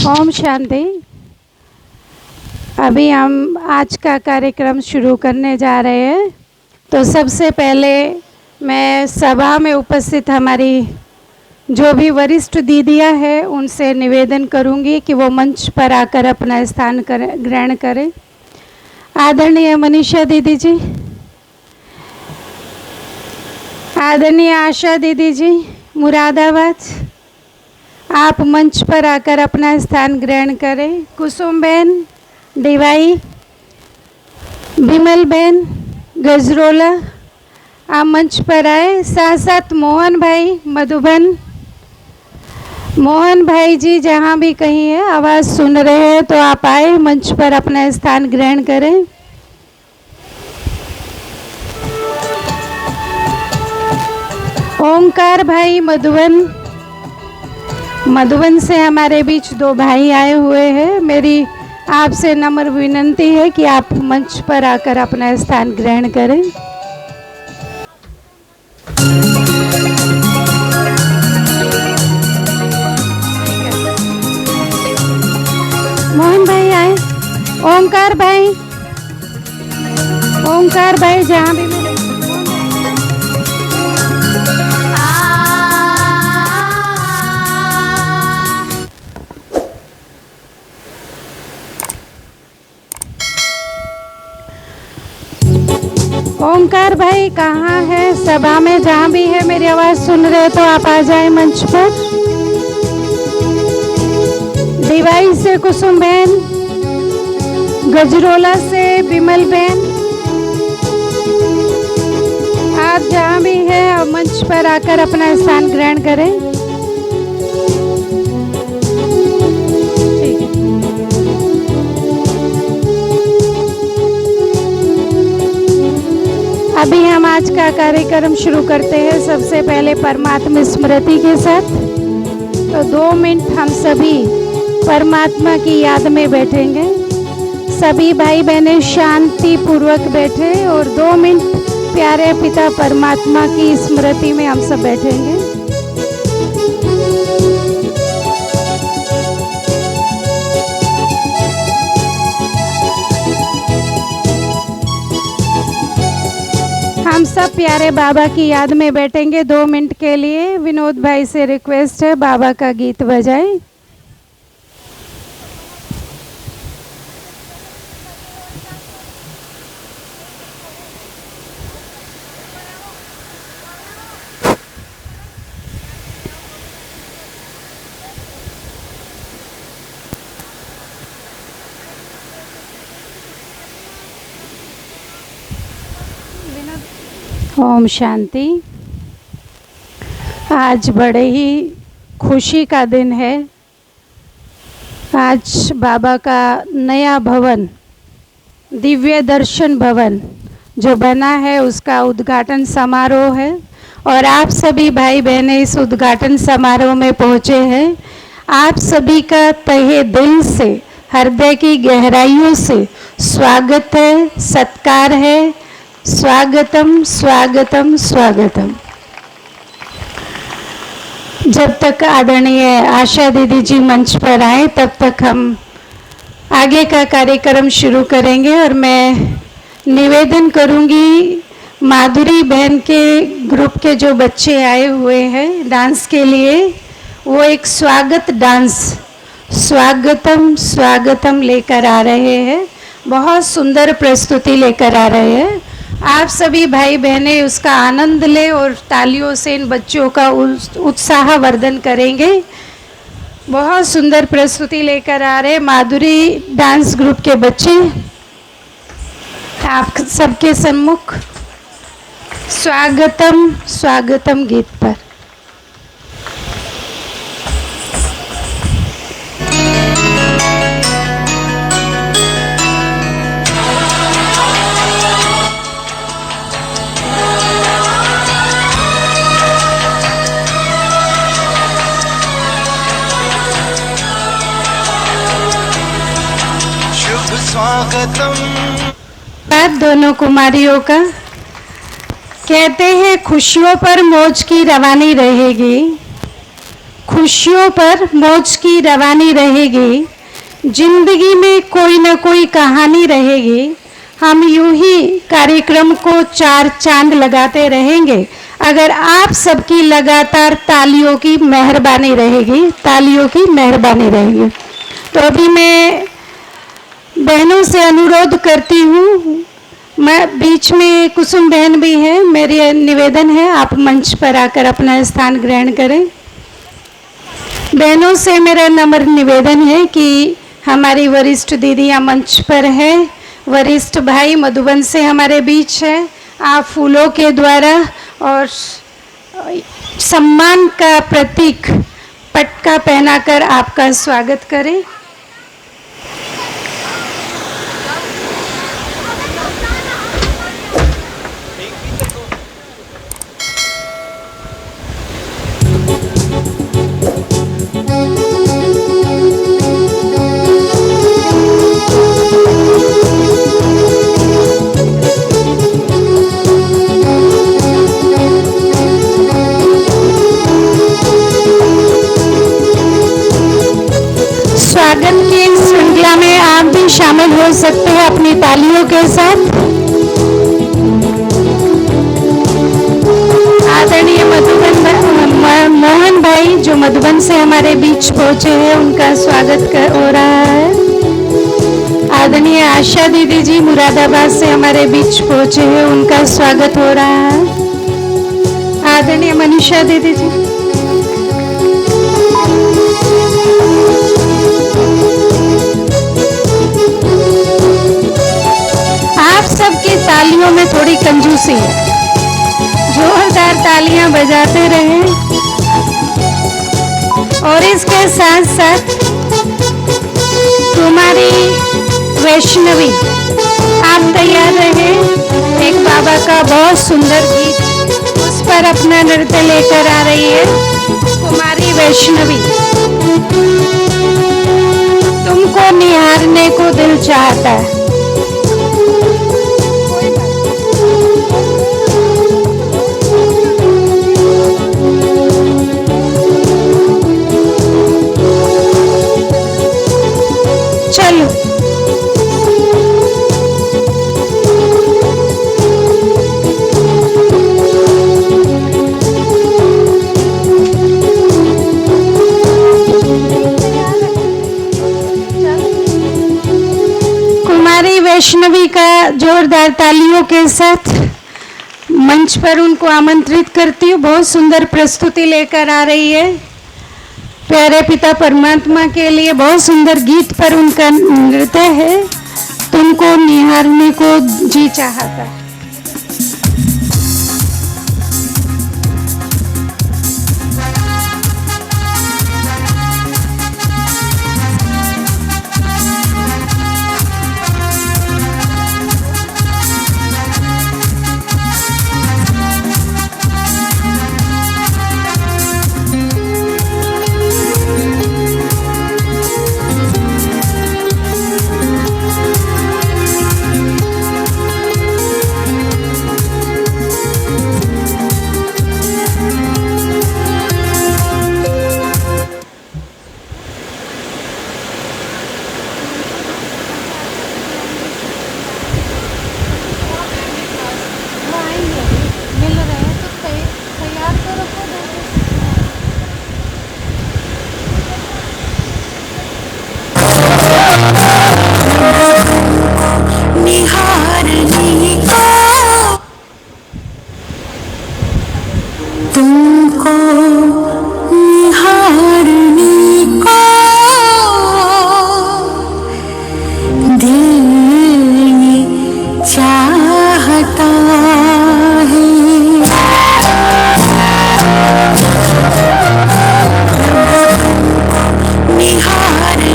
ओम शांति। अभी हम आज का कार्यक्रम शुरू करने जा रहे हैं। तो सबसे पहले मैं सभा में उपस्थित हमारी जो भी वरिष्ठ दीदियाँ हैं उनसे निवेदन करूंगी कि वो मंच पर आकर अपना स्थान ग्रहण करें। आदरणीय मनीषा दीदी जी, आदरणीय आशा दीदी जी मुरादाबाद, आप मंच पर आकर अपना स्थान ग्रहण करें। कुसुम बहन डिवाई, विमल बहन गजरोला, आप मंच पर आए। साथ साथ मोहन भाई मधुबन, मोहन भाई जी जहाँ भी कहीं है आवाज़ सुन रहे हैं तो आप आए, मंच पर अपना स्थान ग्रहण करें। ओंकार भाई मधुबन से हमारे बीच दो भाई आए हुए हैं। मेरी आपसे नम्र विनती है कि आप मंच पर आकर अपना स्थान ग्रहण करें। मोहन भाई आए। ओंकार भाई जहाँ भी मिले। ओंकार भाई कहाँ है? सभा में जहाँ भी है मेरी आवाज़ सुन रहे तो आप आ जाए मंच पर। दिवाई से कुसुम बहन, गजरोला से विमल बहन, आप जहाँ भी हैं मंच पर आकर अपना स्थान ग्रहण करें। अभी हम आज का कार्यक्रम शुरू करते हैं सबसे पहले परमात्मा स्मृति के साथ। तो 2 मिनट हम सभी परमात्मा की याद में बैठेंगे। सभी भाई बहनें शांति पूर्वक बैठे और 2 मिनट प्यारे पिता परमात्मा की स्मृति में हम सब बैठेंगे। हम सब प्यारे बाबा की याद में बैठेंगे 2 मिनट के लिए। विनोद भाई से रिक्वेस्ट है बाबा का गीत बजाए। ओम शांति। आज बड़े ही खुशी का दिन है। आज बाबा का नया भवन, दिव्य दर्शन भवन जो बना है, उसका उद्घाटन समारोह है और आप सभी भाई बहनें इस उद्घाटन समारोह में पहुंचे हैं। आप सभी का तहे दिल से, हृदय की गहराइयों से स्वागत है, सत्कार है। स्वागतम स्वागतम स्वागतम। जब तक आदरणीय आशा दीदी जी मंच पर आए तब तक हम आगे का कार्यक्रम शुरू करेंगे और मैं निवेदन करूंगी माधुरी बहन के ग्रुप के जो बच्चे आए हुए हैं डांस के लिए, वो एक स्वागत डांस स्वागतम स्वागतम लेकर आ रहे हैं। बहुत सुंदर प्रस्तुति लेकर आ रहे हैं। आप सभी भाई बहनें उसका आनंद लें और तालियों से इन बच्चों का उत्साहवर्धन करेंगे। बहुत सुंदर प्रस्तुति लेकर आ रहे माधुरी डांस ग्रुप के बच्चे आप सबके सम्मुख स्वागतम स्वागतम गीत पर। शुभ स्वागतम। दोनों कुमारियों का कहते हैं, खुशियों पर मौज की रवानी रहेगी, खुशियों पर मौज की रवानी रहेगी, जिंदगी में कोई ना कोई कहानी रहेगी। हम यूं ही कार्यक्रम को चार चांद लगाते रहेंगे अगर आप सबकी लगातार तालियों की मेहरबानी रहेगी, तालियों की मेहरबानी रहेगी। तो अभी मैं बहनों से अनुरोध करती हूँ, मैं बीच में कुसुम बहन भी है, मेरी निवेदन है आप मंच पर आकर अपना स्थान ग्रहण करें। बहनों से मेरा नम्र निवेदन है कि हमारी वरिष्ठ दीदियाँ मंच पर है, वरिष्ठ भाई मधुबन से हमारे बीच है। आप फूलों के द्वारा और सम्मान का प्रतीक पटका पहनाकर आपका स्वागत करें। स्वागत की इस श्रृंखला में आप भी शामिल हो सकते हैं अपनी तालियों के साथ। आदरणीय मोहन भाई जो मधुबन से हमारे बीच पहुंचे हैं, उनका स्वागत हो रहा है। आदरणीय आशा दीदी जी मुरादाबाद से हमारे बीच पहुंचे हैं, उनका स्वागत हो रहा है। आदरणीय मनीषा दीदी जी, सबकी तालियों में थोड़ी कंजूसी है, जोरदार तालियां बजाते रहें। और इसके साथ साथ कुमारी वैष्णवी, आप तैयार रहें। एक बाबा का बहुत सुंदर गीत, उस पर अपना नृत्य लेकर आ रही है कुमारी वैष्णवी। तुमको निहारने को दिल चाहता है। चलो कुमारी वैष्णवी का जोरदार तालियों के साथ मंच पर उनको आमंत्रित करती हूँ। बहुत सुंदर प्रस्तुति लेकर आ रही है। प्यारे पिता परमात्मा के लिए बहुत सुंदर गीत पर उनका नृत्य है। तुमको निहारने को जी चाहता। निहारने को, तुमको निहारने को दिल ये चाहता है। निहारने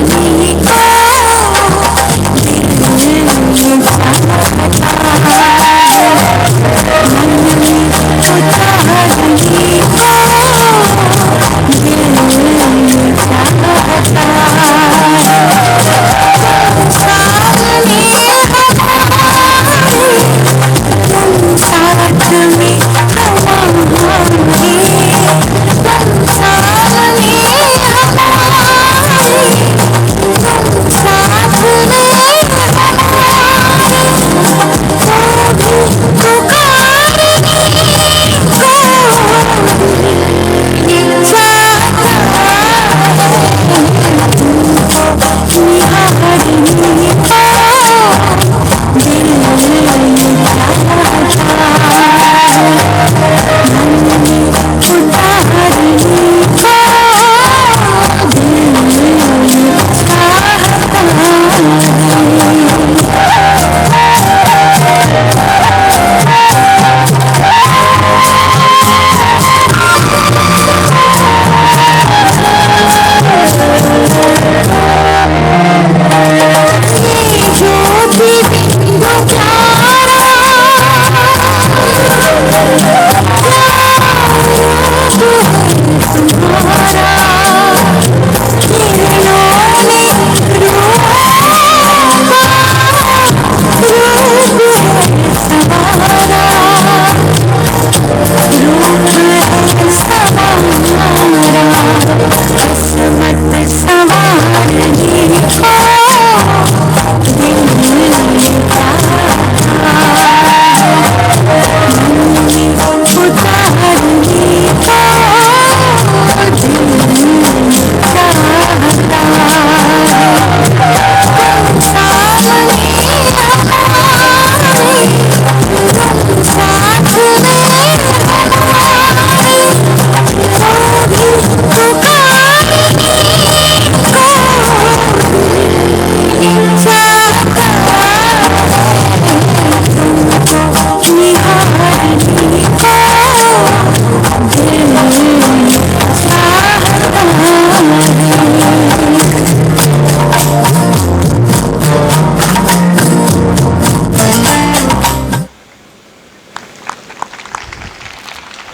को दिल ये चाहता है। मन में उतारने को दिल ये चाहता है। सामने हमारे, तुम साथ में हमारे, तुम सामने हमारे, तुम साथ में हमारे, वो भी पुकारने को दिल चाहता है। तुमको निहारने को दिल ये चाहता है। मन में उतारने को दिल ये चाहता है। ये ज्योति बिंदु प्यारा, तुम्हारा किरणों में रूप सवारा, रूप सवारा, किस्मत संवारने को दिल ये चाहता है। मन में उतारने को दिल ये चाहता है। तुम सामने हमारे, तुम साथ में हमारे, वो भी पुकारने को दिल चाहता है। तुमको निहारने को दिल ये चाहता है।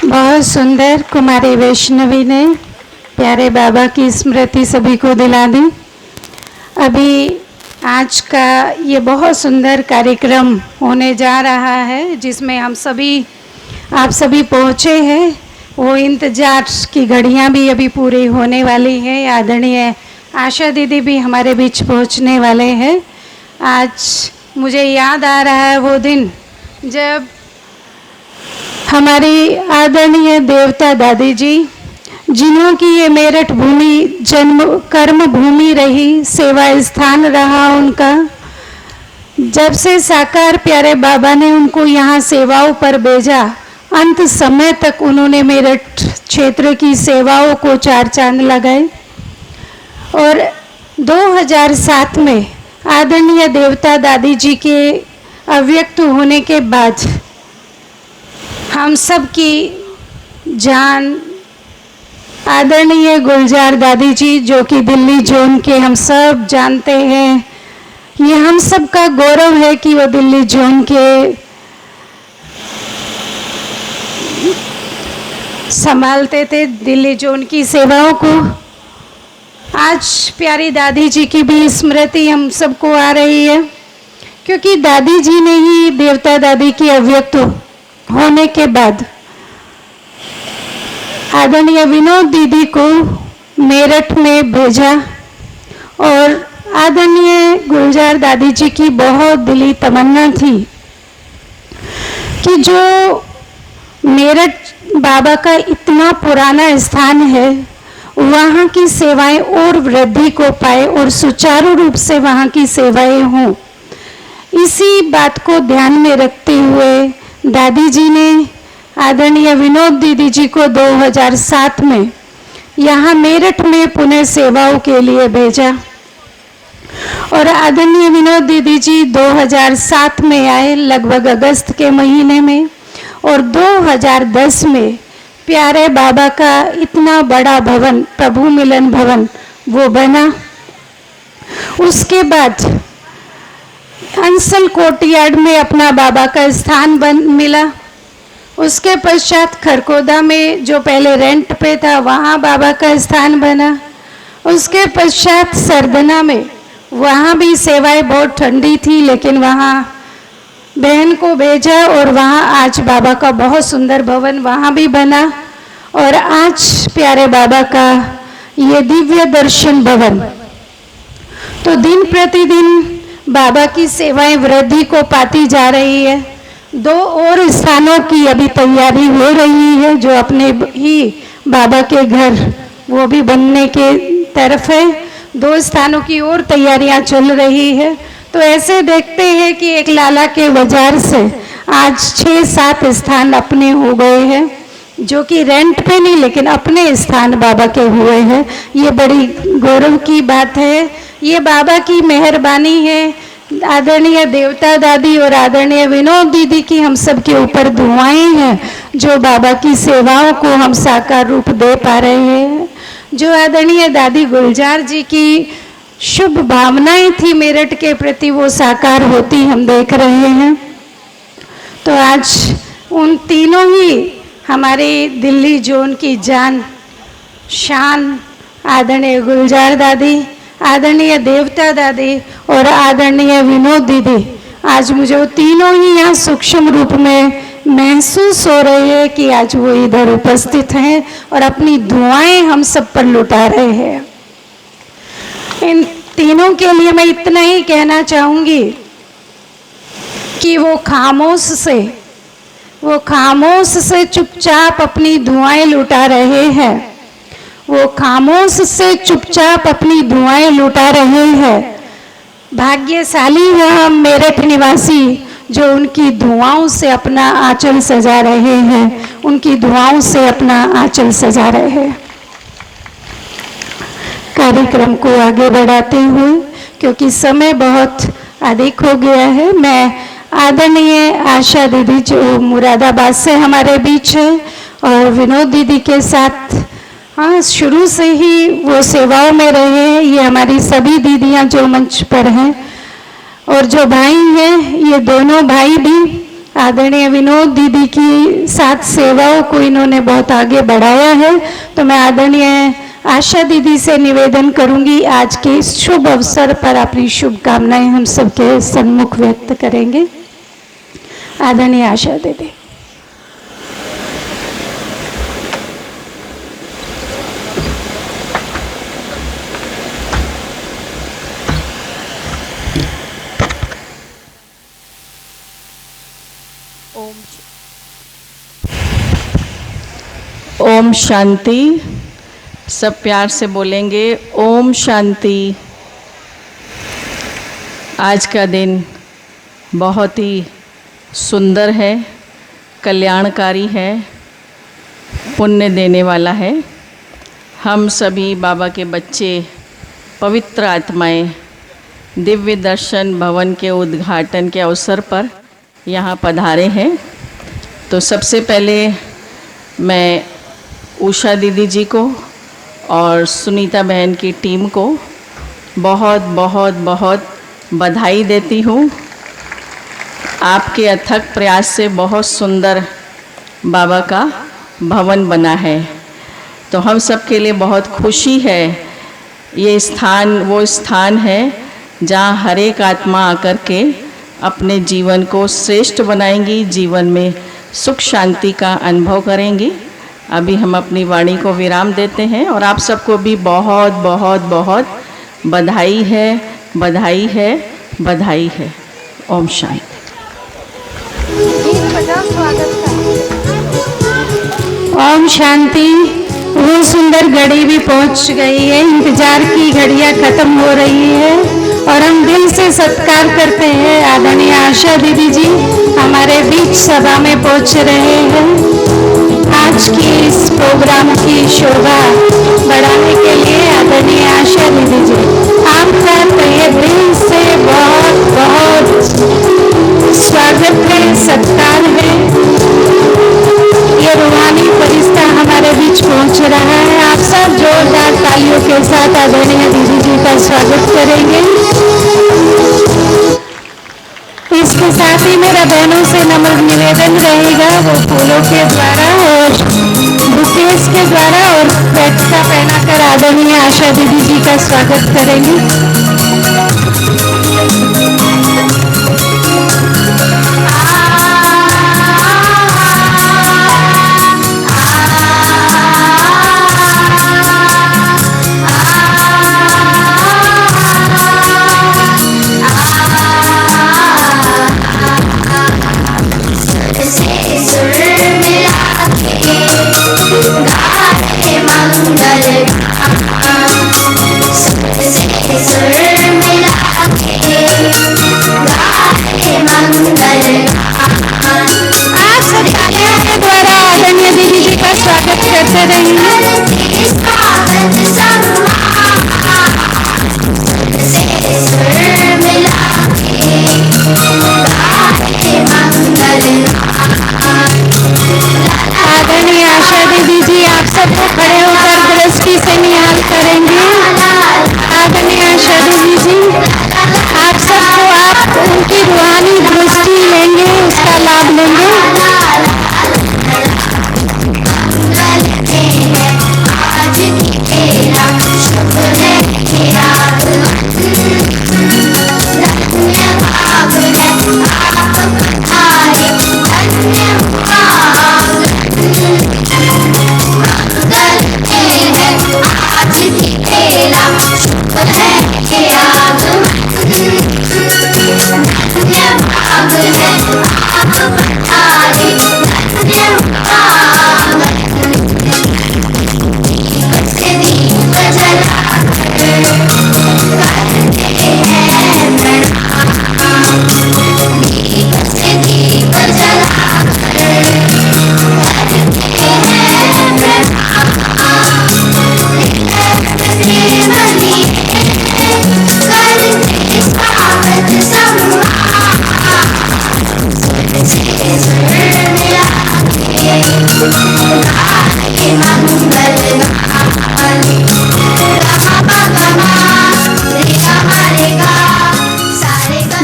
बहुत सुंदर कुमारी वैष्णवी ने प्यारे बाबा की स्मृति सभी को दिला दी। अभी आज का ये बहुत सुंदर कार्यक्रम होने जा रहा है जिसमें हम सभी आप सभी पहुँचे हैं। वो इंतजार की घड़ियाँ भी अभी पूरी होने वाली है। आदरणीय आशा दीदी भी हमारे बीच पहुँचने वाले हैं। आज मुझे याद आ रहा है वो दिन जब हमारी आदरणीय देवता दादी जी, जिन्हों की ये मेरठ भूमि जन्म कर्म भूमि रही, सेवा स्थान रहा उनका, जब से साकार प्यारे बाबा ने उनको यहाँ सेवाओं पर भेजा, अंत समय तक उन्होंने मेरठ क्षेत्र की सेवाओं को चार चांद लगाए। और 2007 में आदरणीय देवता दादी जी के अव्यक्त होने के बाद हम सब की जान आदरणीय गुलजार दादी जी, जो कि दिल्ली जोन के हम सब जानते हैं, ये हम सब का गौरव है कि वो दिल्ली जोन के संभालते थे दिल्ली जोन की सेवाओं को। आज प्यारी दादी जी की भी स्मृति हम सबको आ रही है, क्योंकि दादी जी ने ही देवता दादी की अव्यक्त होने के बाद आदरणीय विनोद दीदी को मेरठ में भेजा। और आदरणीय गुलजार दादी जी की बहुत दिली तमन्ना थी कि जो मेरठ बाबा का इतना पुराना स्थान है, वहाँ की सेवाएं और वृद्धि को पाए और सुचारू रूप से वहाँ की सेवाएं हों, इसी बात को ध्यान में रखते हुए दादी जी ने आदरणीय विनोद दीदी जी को 2007 में यहाँ मेरठ में पुनः सेवाओं के लिए भेजा और आदरणीय विनोद दीदी जी 2007 में आए, लगभग अगस्त के महीने में, और 2010 में प्यारे बाबा का इतना बड़ा भवन, प्रभु मिलन भवन, वो बना। उसके बाद अंसल कोर्टयार्ड में अपना बाबा का स्थान मिला। उसके पश्चात खरकोदा में जो पहले रेंट पे था वहाँ बाबा का स्थान बना। उसके पश्चात सरदना में, वहाँ भी सेवाएं बहुत ठंडी थी, लेकिन वहाँ बहन को भेजा और वहाँ आज बाबा का बहुत सुंदर भवन वहाँ भी बना। और आज प्यारे बाबा का ये दिव्य दर्शन भवन। तो दिन प्रतिदिन बाबा की सेवाएं वृद्धि को पाती जा रही है। 2 और स्थानों की अभी तैयारी हो रही है, जो अपने ही बाबा के घर वो भी बनने के तरफ है। 2 स्थानों की और तैयारियां चल रही है। तो ऐसे देखते हैं कि एक लाला के बाजार से आज 6-7 स्थान अपने हो गए हैं, जो कि रेंट पे नहीं लेकिन अपने स्थान बाबा के हुए हैं। ये बड़ी गौरव की बात है, ये बाबा की मेहरबानी है। आदरणीय देवता दादी और आदरणीय विनोद दीदी की हम सब के ऊपर दुआएं हैं, जो बाबा की सेवाओं को हम साकार रूप दे पा रहे हैं। जो आदरणीय दादी गुलजार जी की शुभ भावनाएं थी मेरठ के प्रति, वो साकार होती हम देख रहे हैं। तो आज उन तीनों ही हमारे दिल्ली जोन की जान शान, आदरणीय गुलजार दादी, आदरणीय देवता दादी और आदरणीय विनोद दीदी, आज मुझे वो तीनों ही यहाँ सूक्ष्म रूप में महसूस हो रही है कि आज वो इधर उपस्थित हैं और अपनी दुआएं हम सब पर लुटा रहे हैं। इन तीनों के लिए मैं इतना ही कहना चाहूँगी कि वो खामोश से चुपचाप अपनी दुआएं लुटा रहे हैं। वो खामोश से चुपचाप अपनी दुआएं लुटा रहे हैं। भाग्यशाली हैं हम मेरठ निवासी, जो उनकी दुआओं से अपना आंचल सजा रहे हैं, उनकी दुआओं से अपना आंचल सजा रहे हैं। कार्यक्रम को आगे बढ़ाते हुए, क्योंकि समय बहुत अधिक हो गया है, मैं आदरणीय आशा दीदी जो मुरादाबाद से हमारे बीच है और विनोद दीदी के साथ शुरू से ही वो सेवाओं में रहे हैं। ये हमारी सभी दीदियां जो मंच पर हैं और जो भाई हैं, ये दोनों भाई भी आदरणीय विनोद दीदी की साथ सेवाओं को इन्होंने बहुत आगे बढ़ाया है। तो मैं आदरणीय आशा दीदी से निवेदन करूंगी, आज के इस शुभ अवसर पर अपनी शुभकामनाएं हम सबके सम्मुख व्यक्त करेंगे। आदरणीय आशा दीदी। ओम शांति। सब प्यार से बोलेंगे ओम शांति। आज का दिन बहुत ही सुंदर है, कल्याणकारी है, पुण्य देने वाला है। हम सभी बाबा के बच्चे, पवित्र आत्माएं, दिव्य दर्शन भवन के उद्घाटन के अवसर पर यहाँ पधारे हैं। तो सबसे पहले मैं उषा दीदी जी को और सुनीता बहन की टीम को बहुत बहुत बहुत बधाई देती हूँ। आपके अथक प्रयास से बहुत सुंदर बाबा का भवन बना है, तो हम सब के लिए बहुत खुशी है। ये स्थान वो स्थान है जहाँ हर एक आत्मा आकर के अपने जीवन को श्रेष्ठ बनाएंगी, जीवन में सुख शांति का अनुभव करेंगी। अभी हम अपनी वाणी को विराम देते हैं और आप सबको भी बहुत बहुत बहुत बधाई है, बधाई है, बधाई है। ओम शांति। ओम शांति। वो सुंदर घड़ी भी पहुंच गई है, इंतजार की घड़ियां खत्म हो रही है और हम दिल से सत्कार करते हैं आदरणीय आशा दीदी जी हमारे बीच सभा में पहुंच रहे हैं। आज की इस प्रोग्राम की शोभा बढ़ाने के लिए आदरणीय आशा दीदी जी आपका तहे दिल से बहुत बहुत स्वागत है, सत्कार है। ये रूहानी फरिश्ता हमारे बीच पहुंच रहा है। आप सब जोरदार तालियों के साथ आदरणीय दीदी जी का स्वागत करेंगे। इसके साथ ही मेरा बहनों से नम्र निवेदन रहेगा वो फूलों के द्वारा और बुकेस के द्वारा और बैठका पहनाकर आदरणीय आशा दीदी जी का स्वागत करेंगे।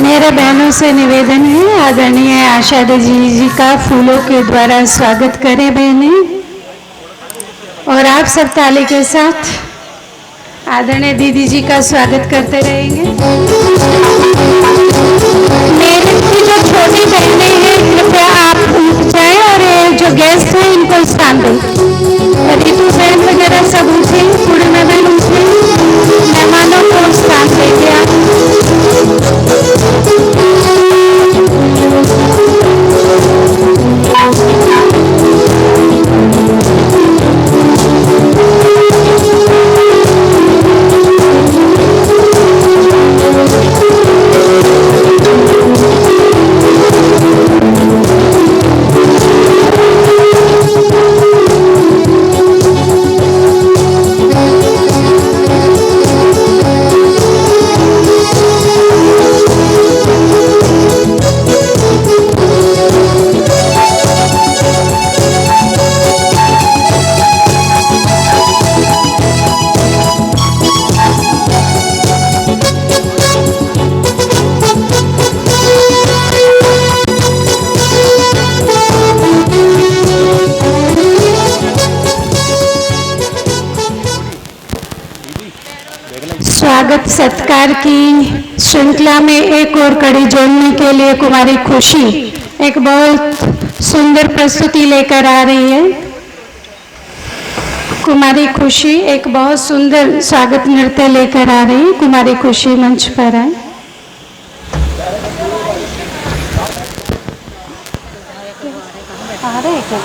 मेरे बहनों से निवेदन है आदरणीय आशा दीदी जी का फूलों के द्वारा स्वागत करें बहनें और आप सब ताली के साथ आदरणीय दीदी जी का स्वागत करते रहेंगे। मेरे की जो छोटी बहनें हैं कृपया आप उठ जाएं और ये जो गेस्ट हैं इनको स्थान दें। रितु बहन वगैरह सब उठे, पूर्णिमा बहन उठे, मेहमानों को स्थान देंगे आप। स्वागत सत्कार की श्रृंखला में एक और कड़ी जोड़ने के लिए कुमारी खुशी एक बहुत सुंदर प्रस्तुति लेकर आ रही है। कुमारी खुशी एक बहुत सुंदर स्वागत नृत्य लेकर आ रही है। कुमारी खुशी मंच पर आए। आ रहे क्या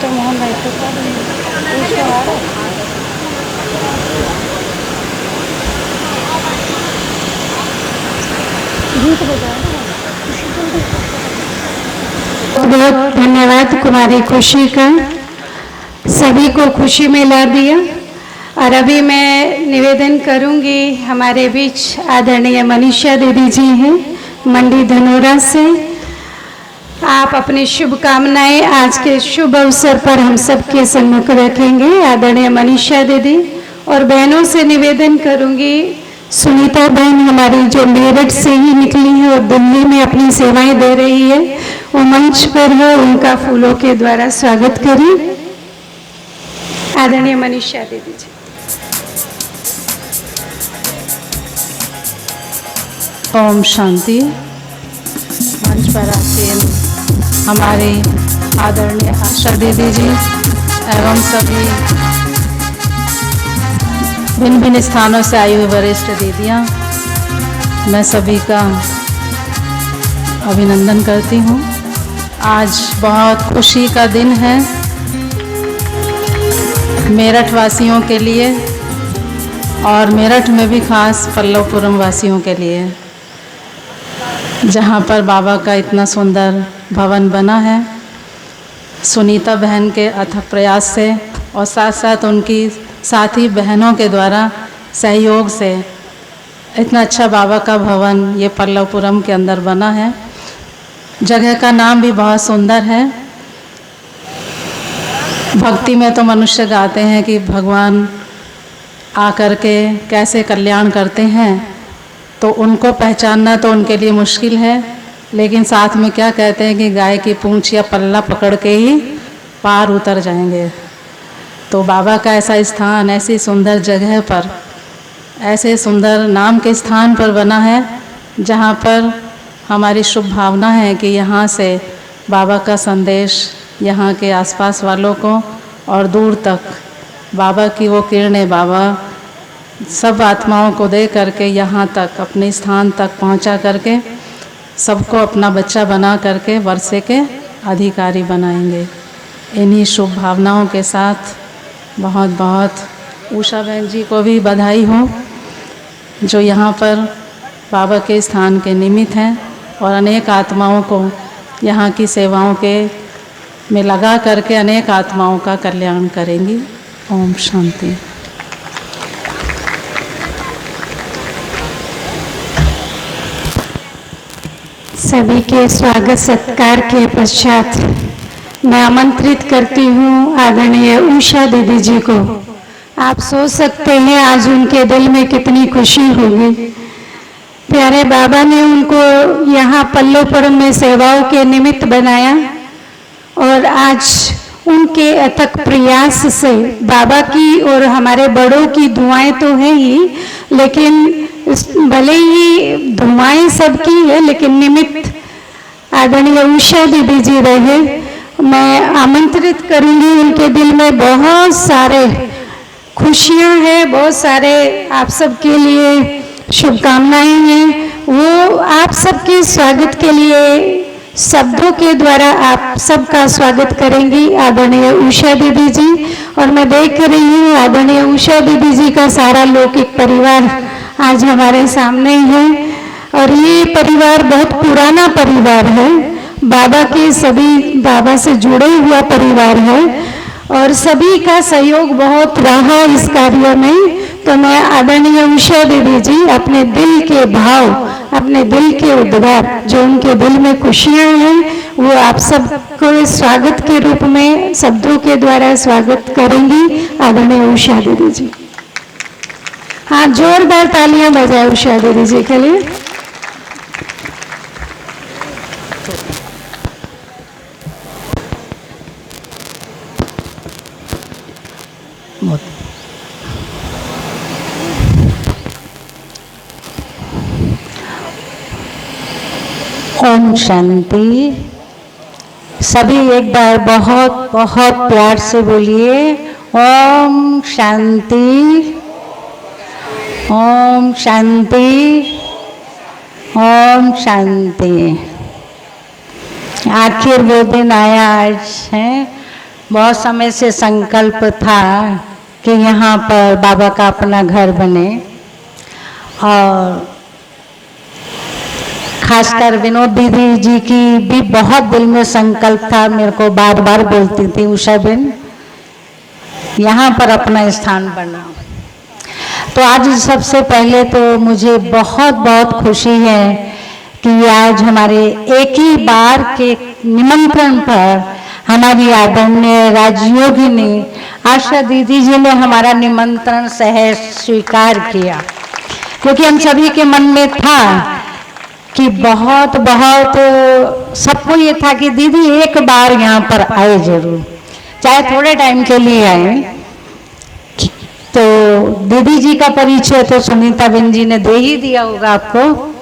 तो मोहन भाई को आ रहे। बहुत धन्यवाद कुमारी खुशी का, सभी को खुशी में ला दिया। और अभी मैं निवेदन करूंगी, हमारे बीच आदरणीय मनीषा दीदी जी हैं मंडी धनोरा से। आप अपनी शुभकामनाएं आज के शुभ अवसर पर हम सबके सम्मुख रखेंगे। आदरणीय मनीषा दीदी और बहनों से निवेदन करूंगी, सुनीता बहन हमारी जो मेरठ से ही निकली है और दिल्ली में अपनी सेवाएं दे रही है, वो मंच पर है, उनका फूलों के द्वारा स्वागत करें। आदरणीय मनीषा दीदी जी। ओम शांति। मंच पर आसीन हमारे आदरणीय आशा दीदी जी एवं सभी भिन्न भिन्न स्थानों से आई हुई वरिष्ठ दीदियाँ, मैं सभी का अभिनंदन करती हूँ। आज बहुत खुशी का दिन है मेरठ वासियों के लिए और मेरठ में भी खास पल्लवपुरम वासियों के लिए, जहाँ पर बाबा का इतना सुंदर भवन बना है सुनीता बहन के अथक प्रयास से और साथ साथ उनकी साथी बहनों के द्वारा सहयोग से इतना अच्छा बाबा का भवन ये पल्लवपुरम के अंदर बना है। जगह का नाम भी बहुत सुंदर है। भक्ति में तो मनुष्य गाते हैं कि भगवान आकर के कैसे कल्याण करते हैं, तो उनको पहचानना तो उनके लिए मुश्किल है, लेकिन साथ में क्या कहते हैं कि गाय की पूंछ या पल्ला पकड़ के ही पार उतर जाएंगे। तो बाबा का ऐसा स्थान ऐसी सुंदर जगह पर, ऐसे सुंदर नाम के स्थान पर बना है, जहाँ पर हमारी शुभ भावना है कि यहाँ से बाबा का संदेश यहाँ के आसपास वालों को और दूर तक बाबा की वो किरणें बाबा सब आत्माओं को दे करके यहाँ तक अपने स्थान तक पहुँचा करके सबको अपना बच्चा बना करके वर्षे के अधिकारी बनाएंगे। इन्हीं शुभ भावनाओं के साथ बहुत बहुत उषा बहन जी को भी बधाई हो, जो यहाँ पर बाबा के स्थान के निमित्त हैं और अनेक आत्माओं को यहाँ की सेवाओं के में लगा करके अनेक आत्माओं का कल्याण करेंगी। ओम शांति। सभी के स्वागत सत्कार के पश्चात मैं आमंत्रित करती हूँ आदरणीय उषा दीदी जी को। आप सोच सकते हैं आज उनके दिल में कितनी खुशी होगी। प्यारे बाबा ने उनको यहाँ पल्लवपुरम में सेवाओं के निमित्त बनाया और आज उनके अथक प्रयास से बाबा की और हमारे बड़ों की दुआएं तो है ही, लेकिन भले ही दुआएं सबकी है, लेकिन निमित्त आदरणीय उषा दीदी जी रहे। मैं आमंत्रित करूंगी, उनके दिल में बहुत सारे खुशियां हैं, बहुत सारे आप सबके लिए शुभकामनाएं हैं। वो आप सबके स्वागत के लिए शब्दों के द्वारा आप सबका स्वागत करेंगी आदरणीय उषा दीदी जी। और मैं देख रही हूँ आदरणीय उषा दीदी जी का सारा लौकिक परिवार आज हमारे सामने है और ये परिवार बहुत पुराना परिवार है, बाबा के सभी बाबा से जुड़े हुआ परिवार है और सभी का सहयोग बहुत रहा इस कार्य में। तो मैं आदरणीय उषा दीदी जी अपने दिल के भाव, अपने दिल के उद्गार, जो उनके दिल में खुशियाँ हैं, वो आप सबको स्वागत के रूप में शब्दों के द्वारा स्वागत करेंगी आदरणीय उषा दीदी जी। हाँ, जोरदार तालियां बजाए उषा दीदी जी के लिए। ओम शांति। सभी एक बार बहुत बहुत प्यार से बोलिए ओम शांति, ओम शांति, ओम शांति। आखिर वो दिन आया आज है। बहुत समय से संकल्प था कि यहाँ पर बाबा का अपना घर बने और खासकर विनोद दीदी जी की भी बहुत दिल में संकल्प था, मेरे को बार बार बोलती थी उषा बहन यहाँ पर अपना स्थान बनाओ। तो आज सबसे पहले तो मुझे बहुत बहुत खुशी है कि आज हमारे एक ही बार के निमंत्रण पर हमारी आदरणीय राजयोगिनी आशा दीदी जी ने हमारा निमंत्रण सहर्ष स्वीकार किया, क्योंकि हम सभी के मन में था कि बहुत सबको ये था कि दीदी एक बार यहाँ पर आए जरूर, चाहे थोड़े टाइम के लिए आए। तो दीदी जी का परिचय तो सुनीता बहन जी ने दे ही दिया होगा आपको,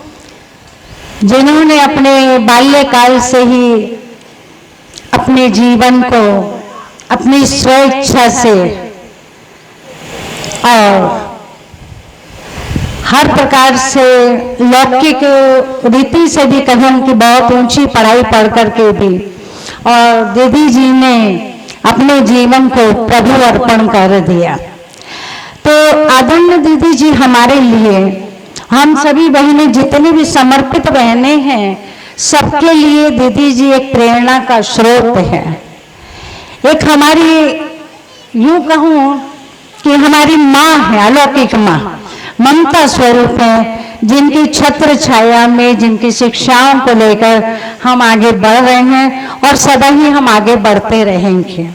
जिन्होंने अपने बाल्यकाल से ही अपने जीवन को अपनी स्वेच्छा से और हर प्रकार से लौकिक रीति से भी कदम की बहुत ऊंची पढ़ाई पढ़ करके भी, और दीदी जी ने अपने जीवन को प्रभु अर्पण कर दिया। तो आदरणीय दीदी जी हमारे लिए, हम सभी बहनें जितनी भी समर्पित बहनें हैं, सबके लिए दीदी जी एक प्रेरणा का स्रोत है। एक हमारी यूं कहूं कि हमारी माँ है, अलौकिक माँ, ममता स्वरूप है, जिनकी छत्र छाया में, जिनकी शिक्षाओं को लेकर हम आगे बढ़ रहे हैं और सदा ही हम आगे बढ़ते रहेंगे।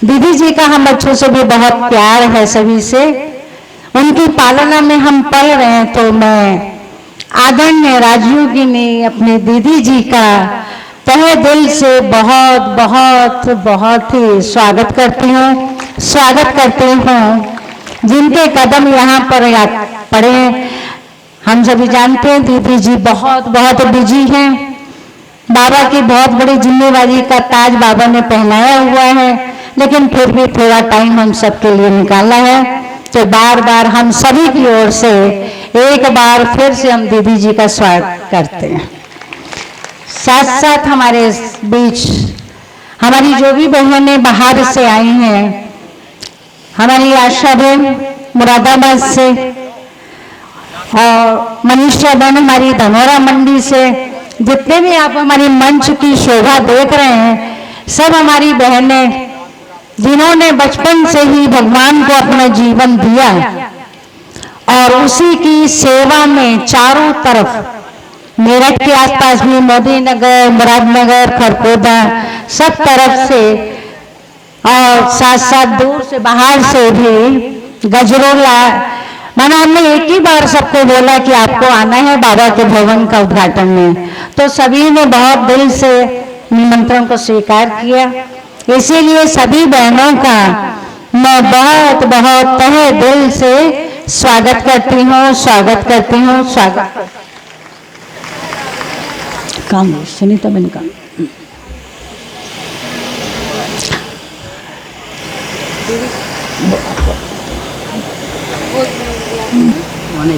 दीदी जी का हम बच्चों से भी बहुत प्यार है, सभी से उनकी पालना में हम पल रहे हैं। तो मैं आदरणीय राजयोगिनी अपनी दीदी जी का तहे दिल से बहुत बहुत बहुत ही स्वागत करती हूँ, जिनके कदम यहाँ पर पड़े। हम सभी जानते हैं दीदी जी बहुत बिजी हैं, बाबा की बहुत बड़ी जिम्मेवारी का ताज बाबा ने पहनाया हुआ है, लेकिन फिर भी थोड़ा टाइम हम सबके लिए निकाला है। तो बार बार हम सभी की ओर से एक बार फिर से हम दीदी जी का स्वागत करते हैं। साथ साथ हमारे बीच हमारी जो भी बहनें बाहर से आई हैं, हमारी आशा बहन मुरादाबाद से और मनीषा बहन हमारी धनौरा मंडी से, जितने भी आप हमारी मंच की शोभा देख रहे हैं, सब हमारी बहनें जिन्होंने बचपन से ही भगवान को अपना जीवन दिया और उसी की सेवा में चारों तरफ, मेरठ के आसपास भी, मोदी नगर, मुरादनगर, खरकोदा, सब तरफ से, और साथ साथ दूर से बाहर से भी, गजरोला, मैंने हमने एक ही बार सबको बोला कि आपको आना है बाबा के भवन का उद्घाटन में, तो सभी ने बहुत दिल से निमंत्रण को स्वीकार किया। इसीलिए सभी बहनों का मैं बहुत तहे दिल से स्वागत करती हूँ। काम सुनीता बहन का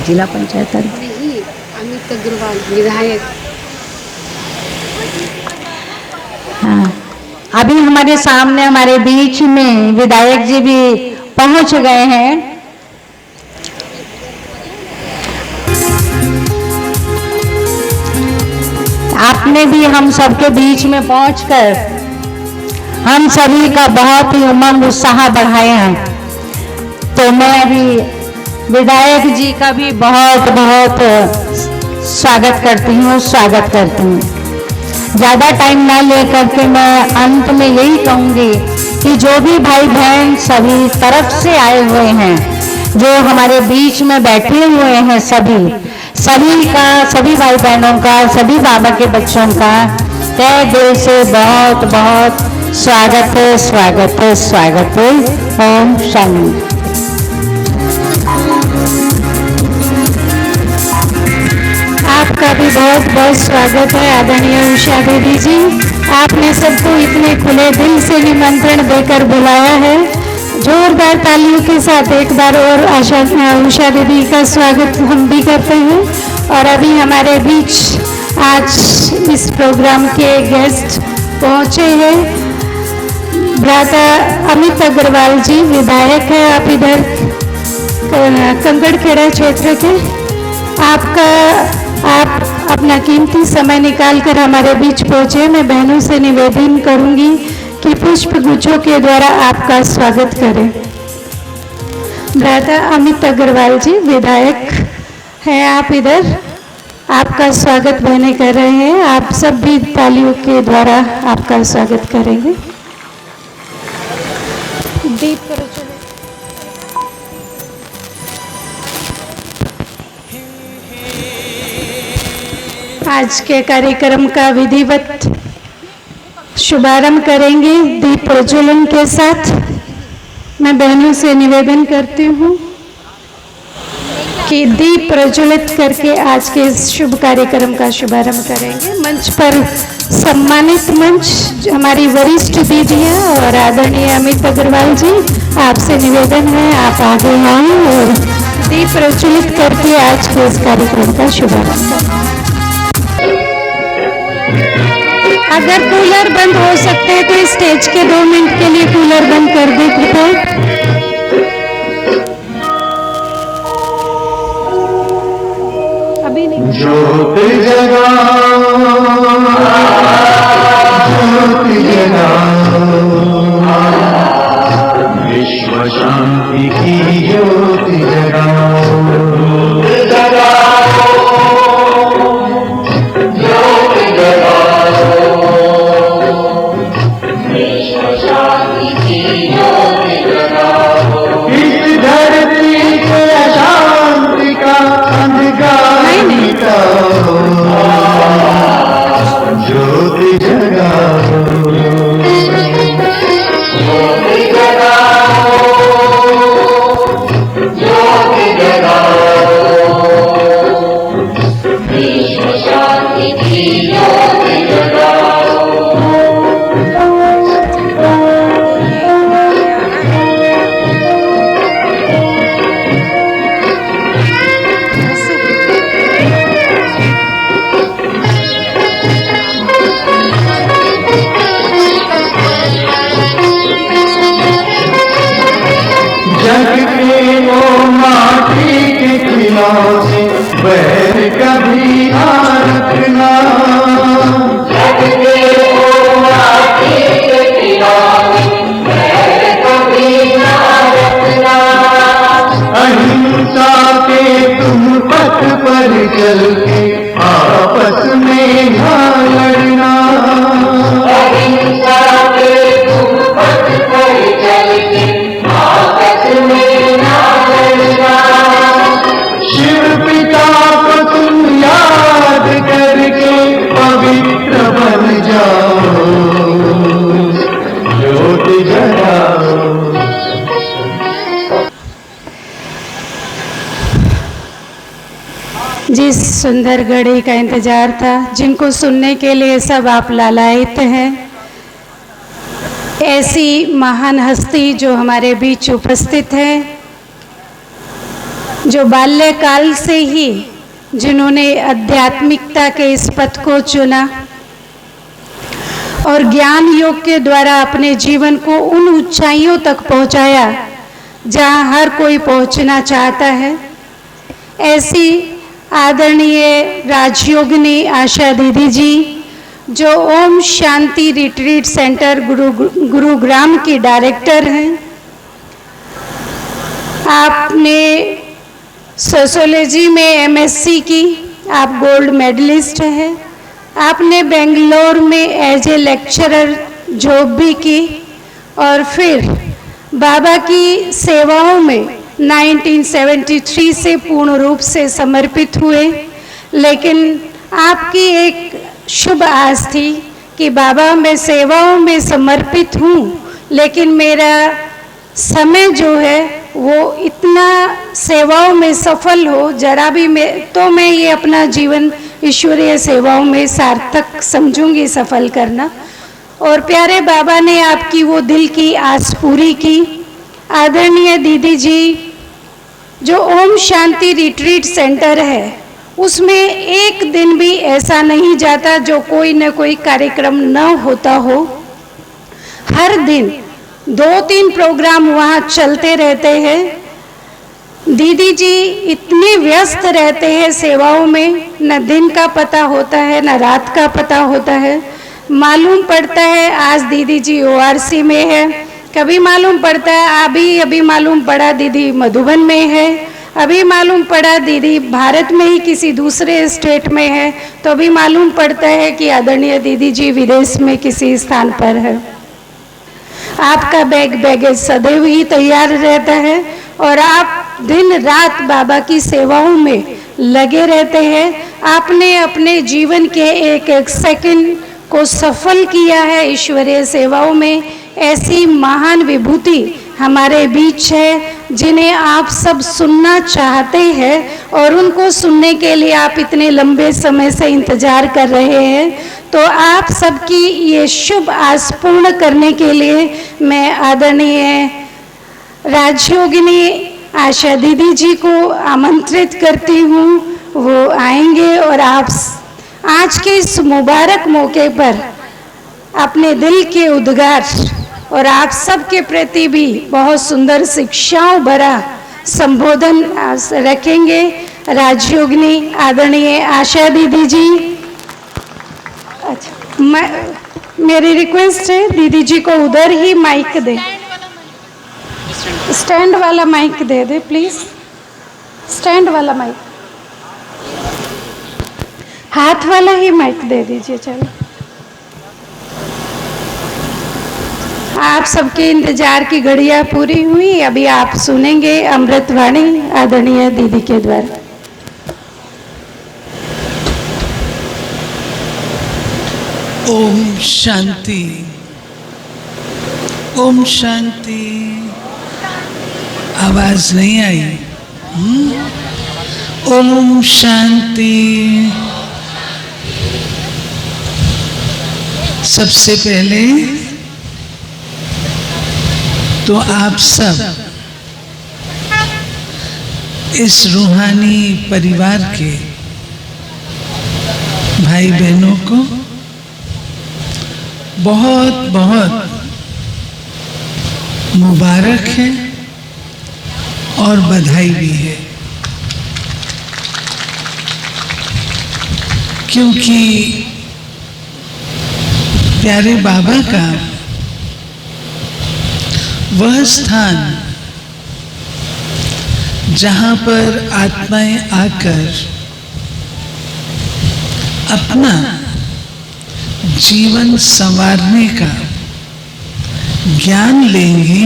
जिला पंचायत अमित अग्रवाल विधायक। हाँ, अभी हमारे सामने हमारे बीच में विधायक जी भी पहुंच गए हैं। आपने भी हम सबके बीच में पहुंचकर हम सभी का बहुत ही उमंग उत्साह बढ़ाया है। तो मैं अभी विधायक जी का भी बहुत स्वागत करती हूँ। ज़्यादा टाइम ना लेकर के मैं अंत में यही कहूँगी कि जो भी भाई बहन सभी तरफ से आए हुए हैं, जो हमारे बीच में बैठे हुए हैं, सभी भाई बहनों का, सभी बाबा के बच्चों का तहे दिल से बहुत स्वागत है। ओम शांति। आपका भी बहुत स्वागत है आदरणीय उषा दीदी जी। आपने सबको इतने खुले दिल से निमंत्रण देकर बुलाया है। जोरदार तालियों के साथ एक बार और उषा दीदी का स्वागत हम भी करते हैं। और अभी हमारे बीच आज इस प्रोग्राम के गेस्ट पहुंचे हैं, भ्राता अमित अग्रवाल जी, विधायक है आप इधर कंकड़खेड़ा क्षेत्र के। आप अपना कीमती समय निकालकर हमारे बीच पहुंचे, मैं बहनों से निवेदन करूंगी कि पुष्प गुच्छों के द्वारा आपका स्वागत करें। भ्राता अमित अग्रवाल जी विधायक हैं आप इधर, आपका स्वागत बहनें कर रहे हैं। आप सब भी तालियों के द्वारा आपका स्वागत करेंगे। दीप प्रज्वलित। आज के कार्यक्रम का विधिवत शुभारंभ करेंगे दीप प्रज्वलन के साथ। मैं बहनों से निवेदन करती हूँ कि दीप प्रज्वलित करके आज के इस शुभ कार्यक्रम का शुभारंभ करेंगे। मंच पर सम्मानित मंच हमारी वरिष्ठ दीदी हैं और आदरणीय अमित अग्रवाल जी, आपसे निवेदन है आप आगे आएं और दीप प्रज्वलित करके आज के इस कार्यक्रम का शुभारंभ करें। अगर कूलर बंद हो सकते हैं तो स्टेज के 2 मिनट के लिए कूलर बंद कर दें कृपया। अभी नहीं। ज्योत जगाओ, ज्योत जगाओ, विश्व शांति की ज्योत जगाओ, ज्योत जगाओ, विश्व शांति की ज्योत जगाओ। इस धरती पे अशांति का अंधकार मिटाओ, ज्योति जगाओ, ज्योति जगाओ, ज्योति जगाओ, विश्व शांति की ज्योति जगाओ। जग के वो माटी के खिलौने बैर कभी ना रखना, जग के वो माटी के खिलौने बैर कभी ना रखना। अहिंसा के तुम पथ पर चल के आपस में ना लड़ना, अहिंसा के तुम पथ पर चल के आपस में ना लड़ना। शिव पिता को तुम याद करके पवित्र बन जाओ, ज्योति जगाओ। जिस सुंदर घड़ी का इंतजार था, जिनको सुनने के लिए सब आप लालायित हैं, ऐसी महान हस्ती जो हमारे बीच उपस्थित है, जो बाल्यकाल से ही जिन्होंने आध्यात्मिकता के इस पथ को चुना और ज्ञान योग के द्वारा अपने जीवन को उन ऊंचाइयों तक पहुंचाया जहां हर कोई पहुंचना चाहता है, ऐसी आदरणीय राजयोगिनी आशा दीदी जी जो ओम शांति रिट्रीट सेंटर गुरुग्राम की डायरेक्टर हैं। आपने सोशियोलॉजी में एमएससी की, आप गोल्ड मेडलिस्ट हैं। आपने बेंगलोर में एज ए लेक्चरर जॉब भी की और फिर बाबा की सेवाओं में 1973 से पूर्ण रूप से समर्पित हुए। लेकिन आपकी एक शुभ आस थी कि बाबा मैं सेवाओं में समर्पित हूँ, लेकिन मेरा समय जो है वो इतना सेवाओं में सफल हो जरा भी मैं ये अपना जीवन ईश्वरीय सेवाओं में सार्थक समझूंगी सफल करना। और प्यारे बाबा ने आपकी वो दिल की आस पूरी की। आदरणीय दीदी जी, जो ओम शांति रिट्रीट सेंटर है उसमें एक दिन भी ऐसा नहीं जाता जो कोई न कोई कार्यक्रम न होता हो। हर दिन 2-3 प्रोग्राम वहाँ चलते रहते हैं। दीदी जी इतने व्यस्त रहते हैं सेवाओं में, न दिन का पता होता है न रात का पता होता है। मालूम पड़ता है आज दीदी जी ORC में है, कभी मालूम पड़ता है अभी मालूम पड़ा दीदी मधुबन में है, अभी मालूम पड़ा दीदी भारत में ही किसी दूसरे स्टेट में है, तो अभी मालूम पड़ता है कि आदरणीय दीदी जी विदेश में किसी स्थान पर है। आपका बैगेज सदैव ही तैयार रहता है और आप दिन रात बाबा की सेवाओं में लगे रहते हैं। आपने अपने जीवन के एक एक सेकंड को सफल किया है ईश्वरीय सेवाओं में। ऐसी महान विभूति हमारे बीच है जिन्हें आप सब सुनना चाहते हैं और उनको सुनने के लिए आप इतने लंबे समय से इंतजार कर रहे हैं। तो आप सबकी ये शुभ आस पूर्ण करने के लिए मैं आदरणीय राजयोगिनी आशा दीदी जी को आमंत्रित करती हूँ। वो आएंगे और आप आज के इस मुबारक मौके पर अपने दिल के उद्गार और आप सबके प्रति भी बहुत सुंदर शिक्षाओं भरा संबोधन रखेंगे। राजयोगिनी आदरणीय आशा दीदी जी। अच्छा, मेरी रिक्वेस्ट है दीदी जी को उधर ही माइक दे, स्टैंड वाला माइक दे दे प्लीज, स्टैंड वाला माइक, हाथ वाला ही माइक दे दीजिए। चलो, आप सबके इंतजार की घड़ियां पूरी हुई, अभी आप सुनेंगे अमृतवाणी आदरणीय दीदी के द्वारा। ओम शांति, ओम शांति। आवाज नहीं आई? ओम शांति। सबसे पहले तो आप सब इस रूहानी परिवार के भाई बहनों को बहुत बहुत मुबारक है और बधाई भी है, क्योंकि प्यारे बाबा का वह स्थान जहां पर आत्माएं आकर अपना जीवन संवारने का ज्ञान लेंगी,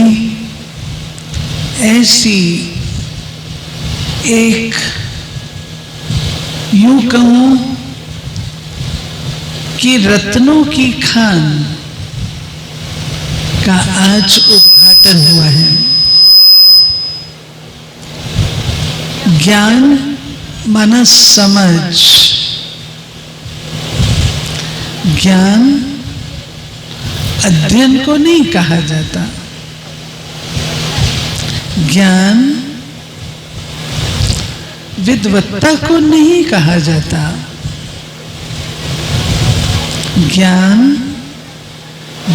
ऐसी एक यूं कहूं कि रत्नों की खान का आज उद्घाटन हुआ है। ज्ञान माना समझ, ज्ञान अध्ययन को नहीं कहा जाता, ज्ञान विद्वत्ता को नहीं कहा जाता, ज्ञान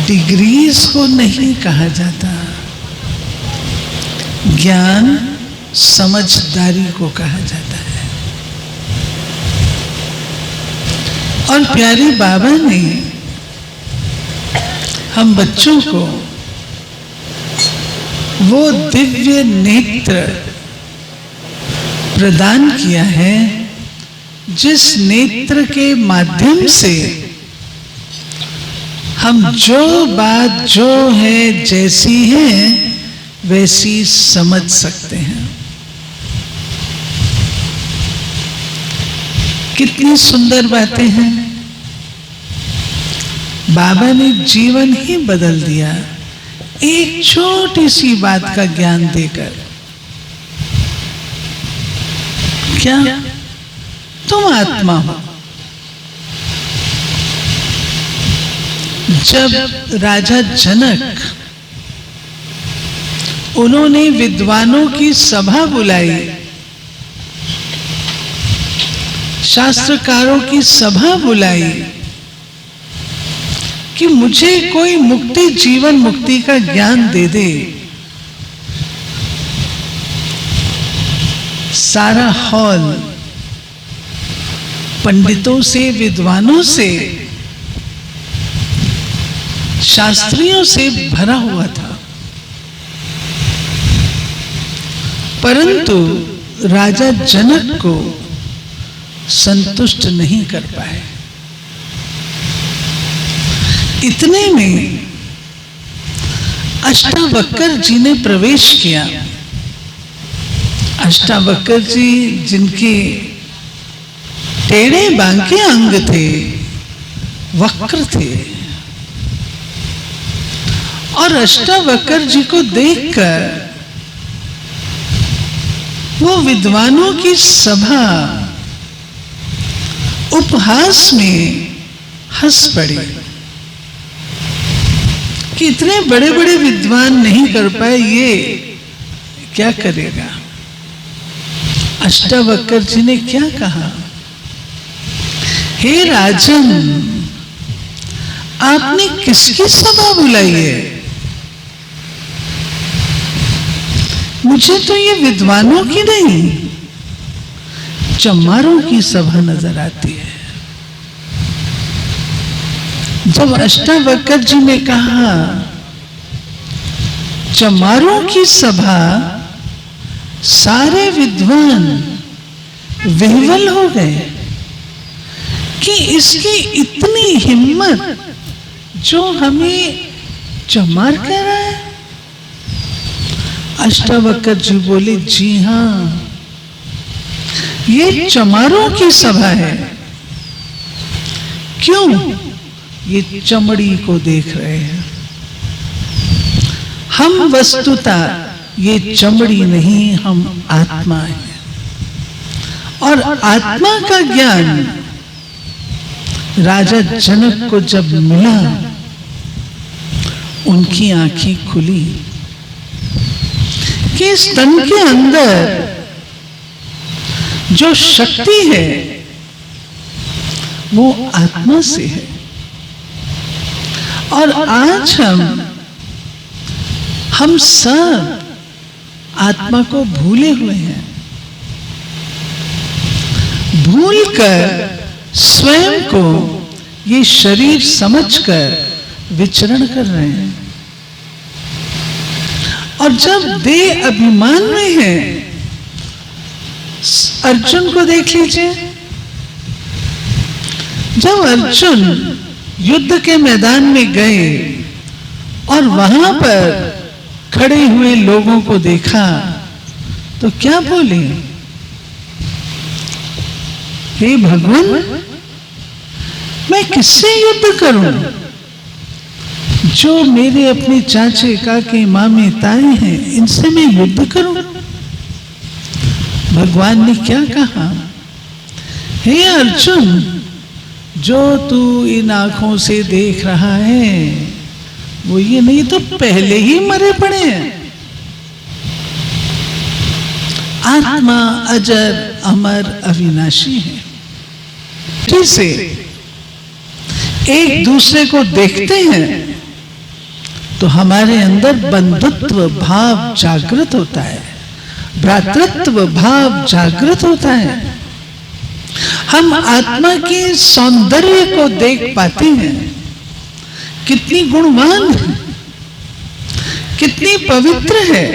डिग्रीज को नहीं कहा जाता, ज्ञान समझदारी को कहा जाता है। और प्यारे बाबा ने हम बच्चों को वो दिव्य नेत्र प्रदान किया है जिस नेत्र के माध्यम से हम जो बात जो है जैसी है वैसी समझ सकते हैं। कितनी सुंदर बातें हैं। बाबा ने जीवन ही बदल दिया एक छोटी सी बात का ज्ञान देकर। क्या तुम आत्मा हो? जब राजा जनक, उन्होंने विद्वानों की सभा बुलाई, शास्त्रकारों की सभा बुलाई कि मुझे कोई मुक्ति, जीवन मुक्ति का ज्ञान दे दे, सारा हॉल पंडितों से, विद्वानों से, शास्त्रियों से भरा हुआ था, परंतु राजा जनक को संतुष्ट नहीं कर पाए। इतने में अष्टावक्र जी ने प्रवेश किया। अष्टावक्र जी जिनके टेढ़े बांके अंग थे, वक्र थे, और अष्टावक्र जी को देखकर वो विद्वानों की सभा उपहास में हंस पड़ी कि इतने बड़े बड़े विद्वान नहीं कर पाए, ये क्या करेगा। अष्टावक्र जी ने क्या कहा, हे राजन, आपने किसकी सभा बुलाई है? मुझे तो ये विद्वानों की नहीं, चमारों की सभा नजर आती है। जब अष्टावक्र जी ने कहा चमारों की सभा, सारे विद्वान विह्वल हो गए कि इसकी इतनी हिम्मत, जो हमें चमार कह रहा है। अष्टावक्र जी बोले, जी हां, ये चमारों की सभा है। क्यों? ये चमड़ी को देख रहे हैं। हम वस्तुतः ये चमड़ी नहीं, हम आत्मा है। और आत्मा का ज्ञान राजा जनक को जब मिला, उनकी आंखें खुली कि इस तन के अंदर जो शक्ति है वो आत्मा से है। और आज हम सब आत्मा को भूले हुए हैं, भूलकर स्वयं को ये शरीर समझकर विचरण कर रहे हैं। और जब देह अभिमान में है, अर्जुन को देख लीजिए। जब अर्जुन युद्ध के मैदान में गए और वहां पर खड़े हुए लोगों को देखा तो क्या बोले, हे भगवान, मैं किससे युद्ध करूं? जो मेरे अपने चाचे, काके, मामे, ताए हैं, इनसे मैं युद्ध करूं? भगवान ने क्या कहा, हे अर्जुन, जो तू इन आंखों से देख रहा है वो ये नहीं तो पहले ही मरे पड़े हैं। आत्मा अजर, अमर, अविनाशी है। जैसे एक दूसरे को देखते हैं तो हमारे अंदर बंधुत्व भाव जागृत होता है, भ्रातृत्व भाव जागृत होता है। हम आत्मा के सौंदर्य को देख पाते हैं, कितनी गुणवान है, कितनी पवित्र है,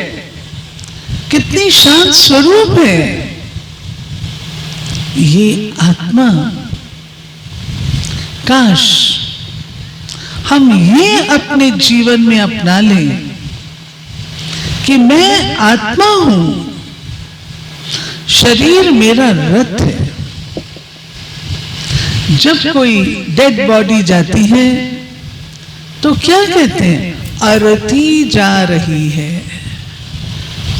कितनी शांत स्वरूप है। ये आत्मा, काश हम ये अपने जीवन में अपना लें कि मैं आत्मा हूं, शरीर मेरा रथ है। जब कोई डेड बॉडी जाती है तो क्या कहते हैं, अरथी जा रही है,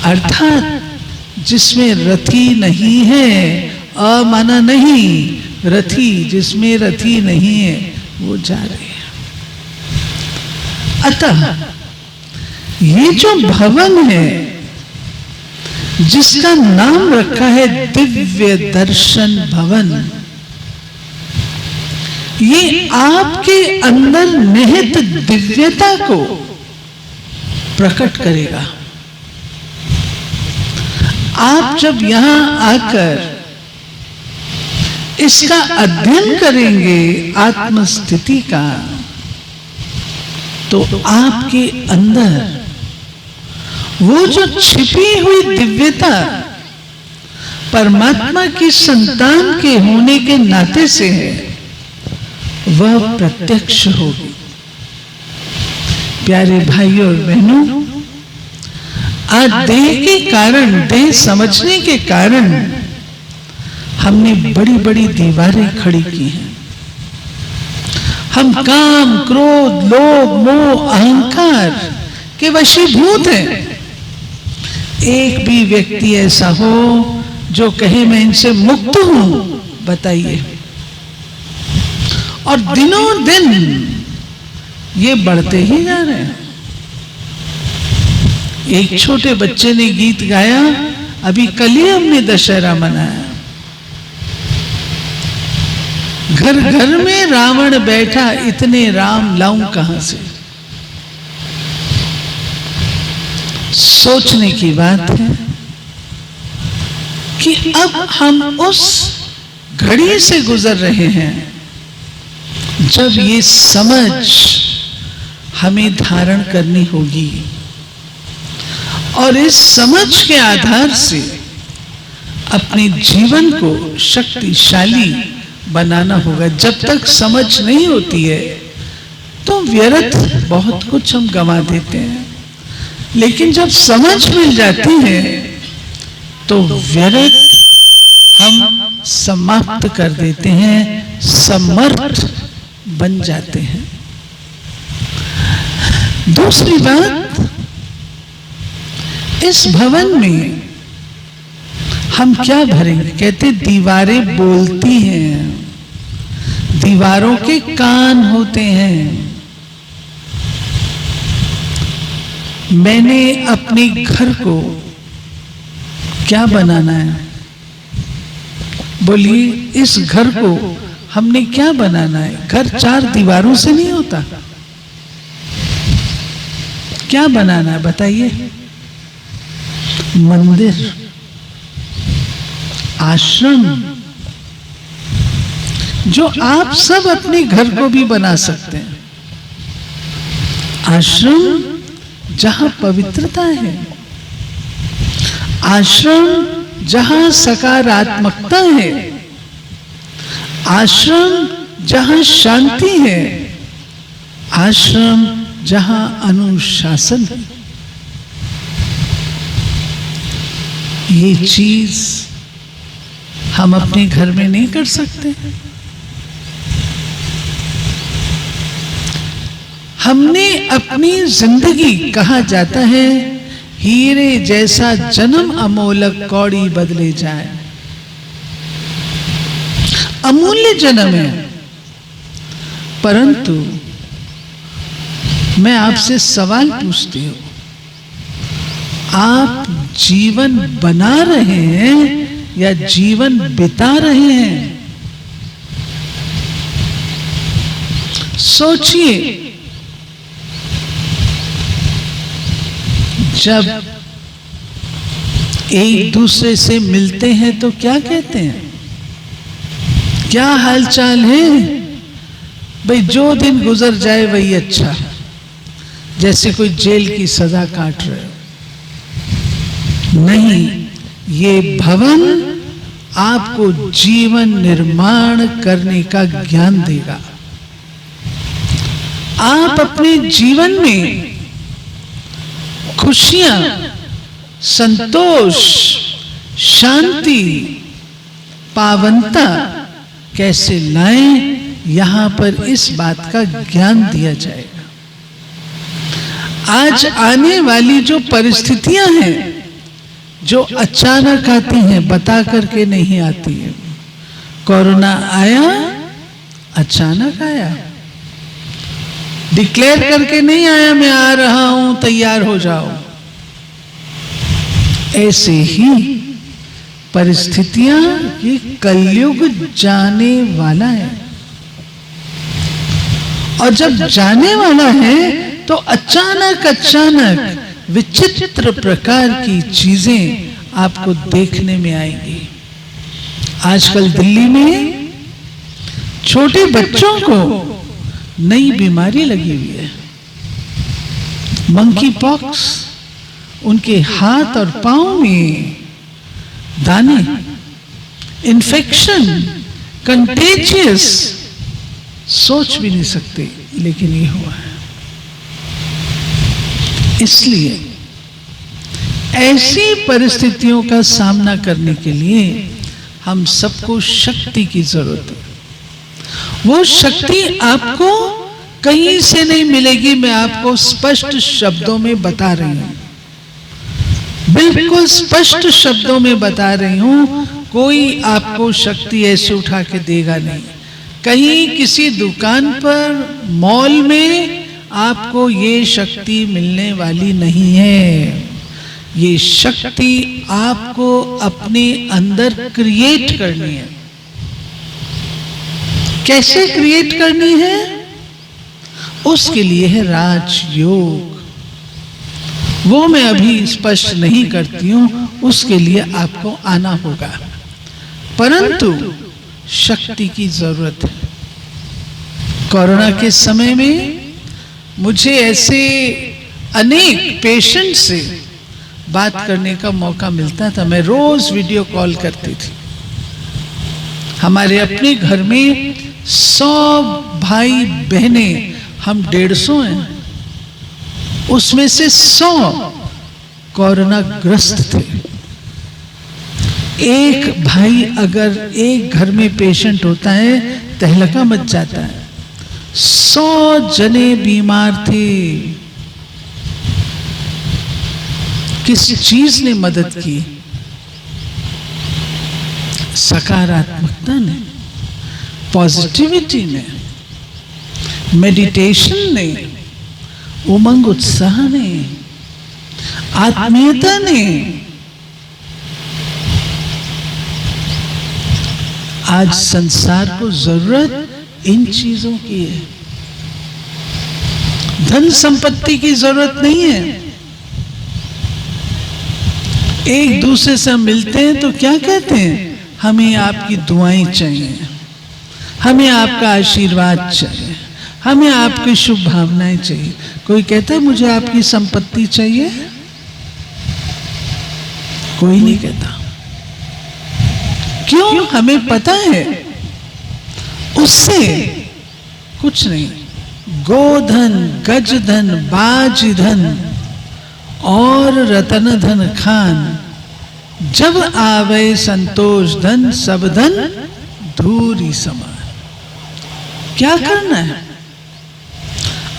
अर्थात जिसमें रथी नहीं है, अमाना नहीं, रथी, जिसमें रथी नहीं है वो जा रही है। अतः ये जो भवन है जिसका नाम रखा है दिव्य दर्शन भवन, ये आपके अंदर निहित दिव्यता को प्रकट करेगा। आप जब यहां आकर इसका अध्ययन करेंगे आत्मस्थिति का, तो आपके अंदर वो जो छिपी हुई दिव्यता परमात्मा की संतान के होने के नाते से है, वह प्रत्यक्ष होगी। प्यारे भाइयों और बहनों, आज देह के कारण, देह समझने के कारण हमने बड़ी बड़ी दीवारें खड़ी की हैं। हम काम, क्रोध, लोभ, मोह, अहंकार के वशीभूत हैं। एक भी व्यक्ति ऐसा हो जो कहे मैं इनसे मुक्त हूं, बताइए। और दिनों दिन ये बढ़ते ही जा रहे हैं। एक छोटे बच्चे ने गीत गाया, अभी कल ही हमने दशहरा मनाया। घर घर में रावण बैठा, इतने राम लाऊं कहां से। सोचने की बात है कि अब हम उस घड़ी से गुजर रहे हैं जब ये समझ हमें धारण करनी होगी, और इस समझ के आधार से अपने जीवन को शक्तिशाली बनाना होगा। जब तक समझ नहीं होती है तो व्यर्थ बहुत कुछ हम गंवा देते हैं, लेकिन जब समझ मिल जाती है तो व्यर्थ हम समाप्त कर देते हैं, समर्थ बन जाते हैं। दूसरी बात, इस भवन में हम क्या भरेंगे? कहते दीवारें बोलती हैं, दीवारों के कान होते हैं। मैंने अपने घर को क्या बनाना है? बोलिए, इस घर को हमने क्या बनाना है? घर चार दीवारों से नहीं होता। क्या बनाना है बताइए? मंदिर, आश्रम, जो आप सब अपने घर को भी बना सकते हैं। आश्रम जहां पवित्रता है, आश्रम जहां सकारात्मकता है, आश्रम जहां शांति है, आश्रम जहां अनुशासन है। ये चीज हम अपने घर में नहीं कर सकते। हमने अपनी जिंदगी, कहा जाता है हीरे जैसा जन्म अमोलक कौड़ी बदले जाए। अमूल्य जन्म है, परंतु मैं आपसे सवाल पूछती हूं, आप जीवन बना रहे हैं या जीवन बिता रहे हैं? सोचिए, जब एक दूसरे से मिलते हैं तो क्या कहते हैं? क्या हालचाल है? भाई जो दिन गुजर जाए वही अच्छा, जैसे कोई जेल की सजा काट रहे हो। नहीं, ये भवन आपको जीवन निर्माण करने का ज्ञान देगा। आप अपने जीवन में खुशियां, संतोष, शांति, पावनता कैसे लाएं, यहां पर इस बात का ज्ञान दिया जाएगा। आज आने वाली जो परिस्थितियां हैं, जो अचानक आती हैं, बता करके नहीं आती है। कोरोना आया, अचानक आया, डिक्लेयर करके नहीं आया मैं आ रहा हूं तैयार हो जाओ। ऐसे ही परिस्थितियां, ये कलयुग जाने वाला है, और जब जाने वाला है तो अचानक अचानक विचित्र प्रकार की चीजें आपको देखने में आएंगी। आजकल दिल्ली में छोटे बच्चों को नई बीमारी लगी हुई है, मंकी पॉक्स। उनके हाथ और पांव में दाने, इन्फेक्शन, कंटेजियस, सोच भी नहीं सकते, लेकिन ये हुआ है। इसलिए ऐसी परिस्थितियों का सामना करने के लिए हम सबको शक्ति की जरूरत है। वो शक्ति आपको कहीं से नहीं मिलेगी। मैं आपको स्पष्ट शब्दों में बता रही हूं, बिल्कुल स्पष्ट शब्दों में बता रही हूं। कोई आपको शक्ति ऐसे उठा के देगा नहीं। कहीं किसी दुकान पर, मॉल में आपको ये शक्ति मिलने वाली नहीं है। ये शक्ति आपको अपने अंदर क्रिएट करनी है। कैसे क्रिएट करनी है? उसके लिए है राजयोग। वो मैं अभी स्पष्ट नहीं करती हूं, उसके लिए आपको आना होगा। परंतु शक्ति की जरूरत है। कोरोना के समय में मुझे ऐसे अनेक पेशेंट से बात करने का मौका मिलता था। मैं रोज वीडियो कॉल करती थी। हमारे अपने घर में 100 भाई बहनें, हम 150 हैं, उसमें से 100 कोरोना ग्रस्त थे। एक भाई अगर एक घर में पेशेंट होता है, तहलका मच जाता है। 100 जने बीमार थे। किस चीज ने मदद की? सकारात्मकता ने, पॉजिटिविटी ने, मेडिटेशन ने, उमंग उत्साह ने, आत्मीयता ने। आज संसार को जरूरत इन चीजों की है। धन संपत्ति की जरूरत नहीं है। एक दूसरे से हम मिलते हैं तो क्या कहते हैं? हमें आपकी दुआएं चाहिए, हमें आपका आशीर्वाद चाहिए, हमें आपकी शुभ भावनाएं चाहिए। कोई कहता है मुझे आपकी संपत्ति चाहिए? कोई नहीं कहता। क्यों? हमें पता है उससे कुछ नहीं। गोधन, गजधन, बाजधन और रतन धन खान, जब आवे संतोष धन, सब धन धूरी समान। क्या करना है?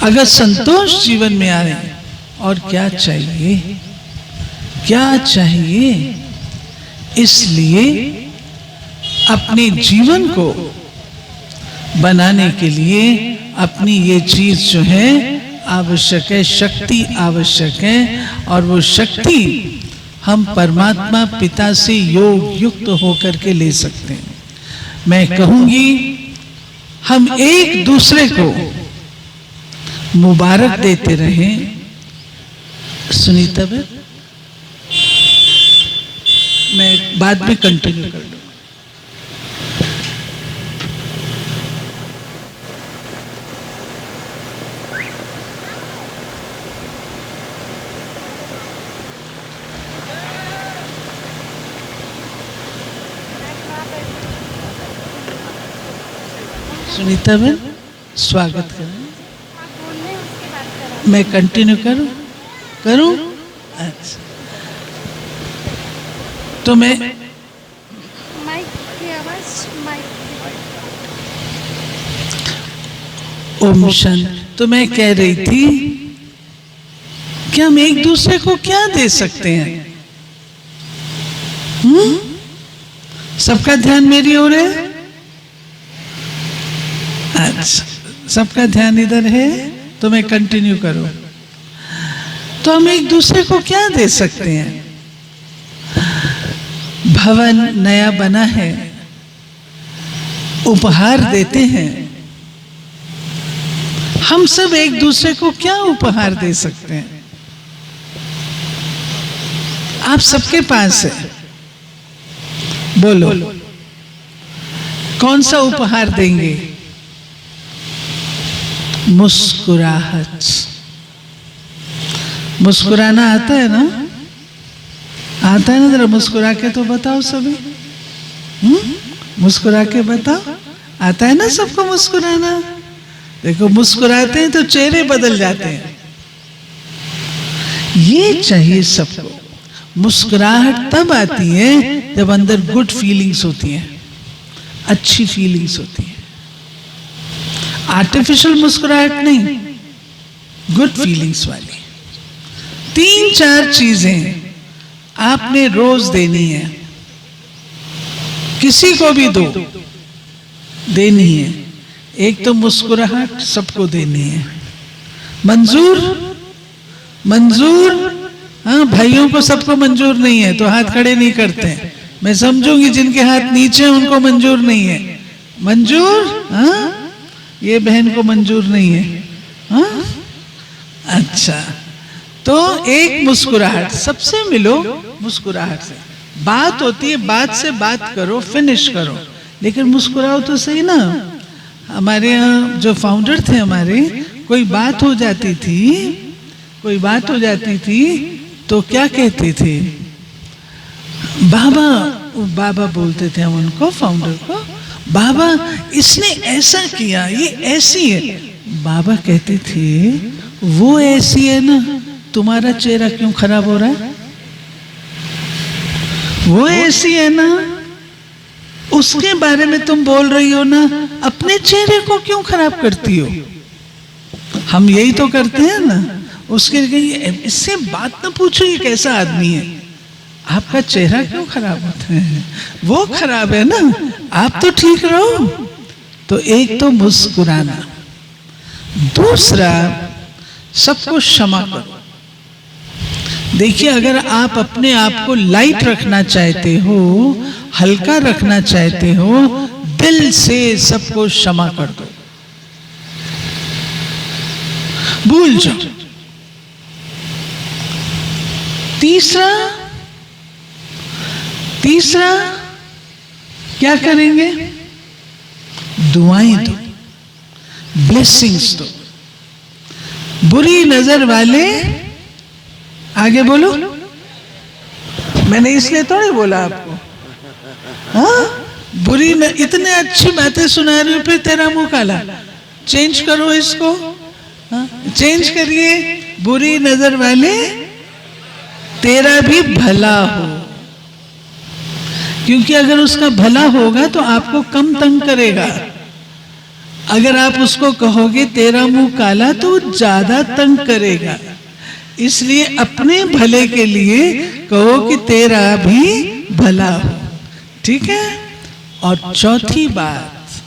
अगर संतोष जीवन में आए, और क्या चाहिए? क्या चाहिए? इसलिए अपने जीवन को बनाने के लिए अपनी ये चीज जो है आवश्यक है, शक्ति आवश्यक है। और वो शक्ति हम परमात्मा पिता से योग युक्त होकर के ले सकते हैं। मैं कहूंगी हम एक दूसरे को मुबारक देते रहें। सुनीता बहन, मैं बाद में कंटिन्यू कर लूँ। सुनीता बहन, स्वागत करें। मैं कंटिन्यू करूं? अच्छा, तो मैं माइक की आवाज, माइक। ओम शांति। तो मैं कह रही थी कि हम एक दूसरे को क्या दे सकते हैं? सबका ध्यान मेरी ओर है। अच्छा, सबका ध्यान इधर है, तो मैं कंटिन्यू करूं। तो हम एक दूसरे को क्या दे सकते हैं? भवन नया बना है, उपहार देते हैं। हम सब एक दूसरे को क्या उपहार दे सकते हैं? आप सबके पास है, बोलो कौन सा उपहार देंगे? मुस्कुराहट। मुस्कुराना आता है ना? आता है ना? जरा मुस्कुरा के तो बताओ सभी। मुस्कुरा के बताओ, आता है ना सबको मुस्कुराना? देखो मुस्कुराते हैं तो चेहरे बदल जाते हैं। ये चाहिए सबको। मुस्कुराहट तब आती है जब अंदर गुड फीलिंग्स होती हैं, अच्छी फीलिंग्स होती हैं। आर्टिफिशियल मुस्कुराहट नहीं, गुड फीलिंग्स वाली। 3-4 चीजें आपने रोज देनी है, किसी को भी दो, देनी है। एक तो मुस्कुराहट सबको देनी है। मंजूर? मंजूर? हाँ, भाइयों को सबको मंजूर नहीं है तो हाथ खड़े नहीं करते हैं। मैं समझूंगी जिनके हाथ नीचे हैं उनको मंजूर नहीं है। मंजूर? हाँ, ये बहन को मंजूर नहीं है। हाँ, अच्छा, तो एक मुस्कुराहट, सबसे मिलो मुस्कुराहट से। बात होती है, बात से बात करो, फिनिश करो, लेकिन मुस्कुराओ तो सही ना। हमारे यहाँ जो फाउंडर थे हमारे, कोई बात हो जाती थी, कोई बात हो जाती थी तो क्या कहते थे? बाबा, बाबा बोलते थे हम उनको, फाउंडर को, बाबा इसने ऐसा किया, ये ऐसी है। बाबा कहते थे वो ऐसी है ना, तुम्हारा चेहरा क्यों खराब हो रहा है? वो ऐसी है ना, उसके बारे में तुम बोल रही हो ना, अपने चेहरे को क्यों खराब करती हो? हम यही तो करते हैं ना। उसके लिए इससे बात ना पूछो ये कैसा आदमी है, आपका चेहरा क्यों खराब होता है? वो खराब है ना, आप तो ठीक रहो। तो एक तो मुस्कुराना, दूसरा सबको क्षमा करो। देखिए, अगर आप अपने आप को लाइट रखना चाहते हो, हल्का रखना चाहते हो, दिल से सबको क्षमा कर दो, भूल जाओ। तीसरा क्या करेंगे? दुआएं दो, ब्लेसिंग्स दो। बुरी नजर वाले, आगे बोलो, मैंने इसलिए थोड़ी बोला आपको। हाँ, बुरी न, इतने अच्छी बातें सुना रही हूं, फिर तेरा मुंह काला। चेंज करो इसको, हाँ? चेंज करिए। बुरी नजर वाले तेरा भी भला हो, क्योंकि अगर उसका भला होगा तो आपको कम तंग करेगा। अगर आप उसको कहोगे तेरा मुंह काला तो ज्यादा तंग करेगा। इसलिए अपने भले के लिए कहो कि तेरा भी भला हो, ठीक है? और चौथी बात,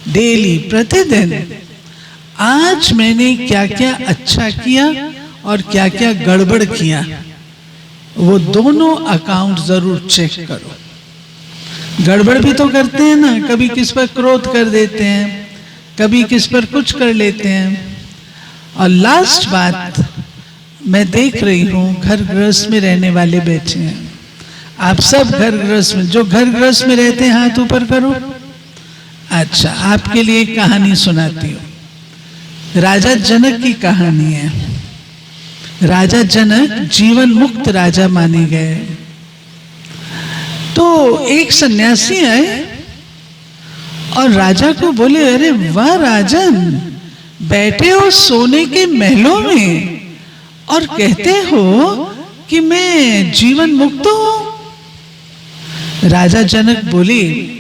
डेली प्रतिदिन आज मैंने क्या क्या अच्छा किया और क्या क्या गड़बड़ किया, वो दोनों अकाउंट जरूर चेक करो। गड़बड़ भी तो करते हैं ना, कभी किस पर क्रोध कर देते हैं, कभी किस पर कुछ कर लेते हैं। और लास्ट बात, मैं देख रही हूं घर गृहस्थ में रहने वाले बैठे हैं। आप सब घर गृहस्थ में, जो घर गृहस्थ में रहते हैं हाथ ऊपर करो। अच्छा, आपके लिए एक कहानी सुनाती हूं। राजा जनक की कहानी है। राजा जनक जीवन मुक्त राजा माने गए। तो एक सन्यासी आए और राजा को बोले, अरे वाह राजन, बैठे हो सोने के महलों में और कहते हो कि मैं जीवन मुक्त हूं। राजा जनक बोले,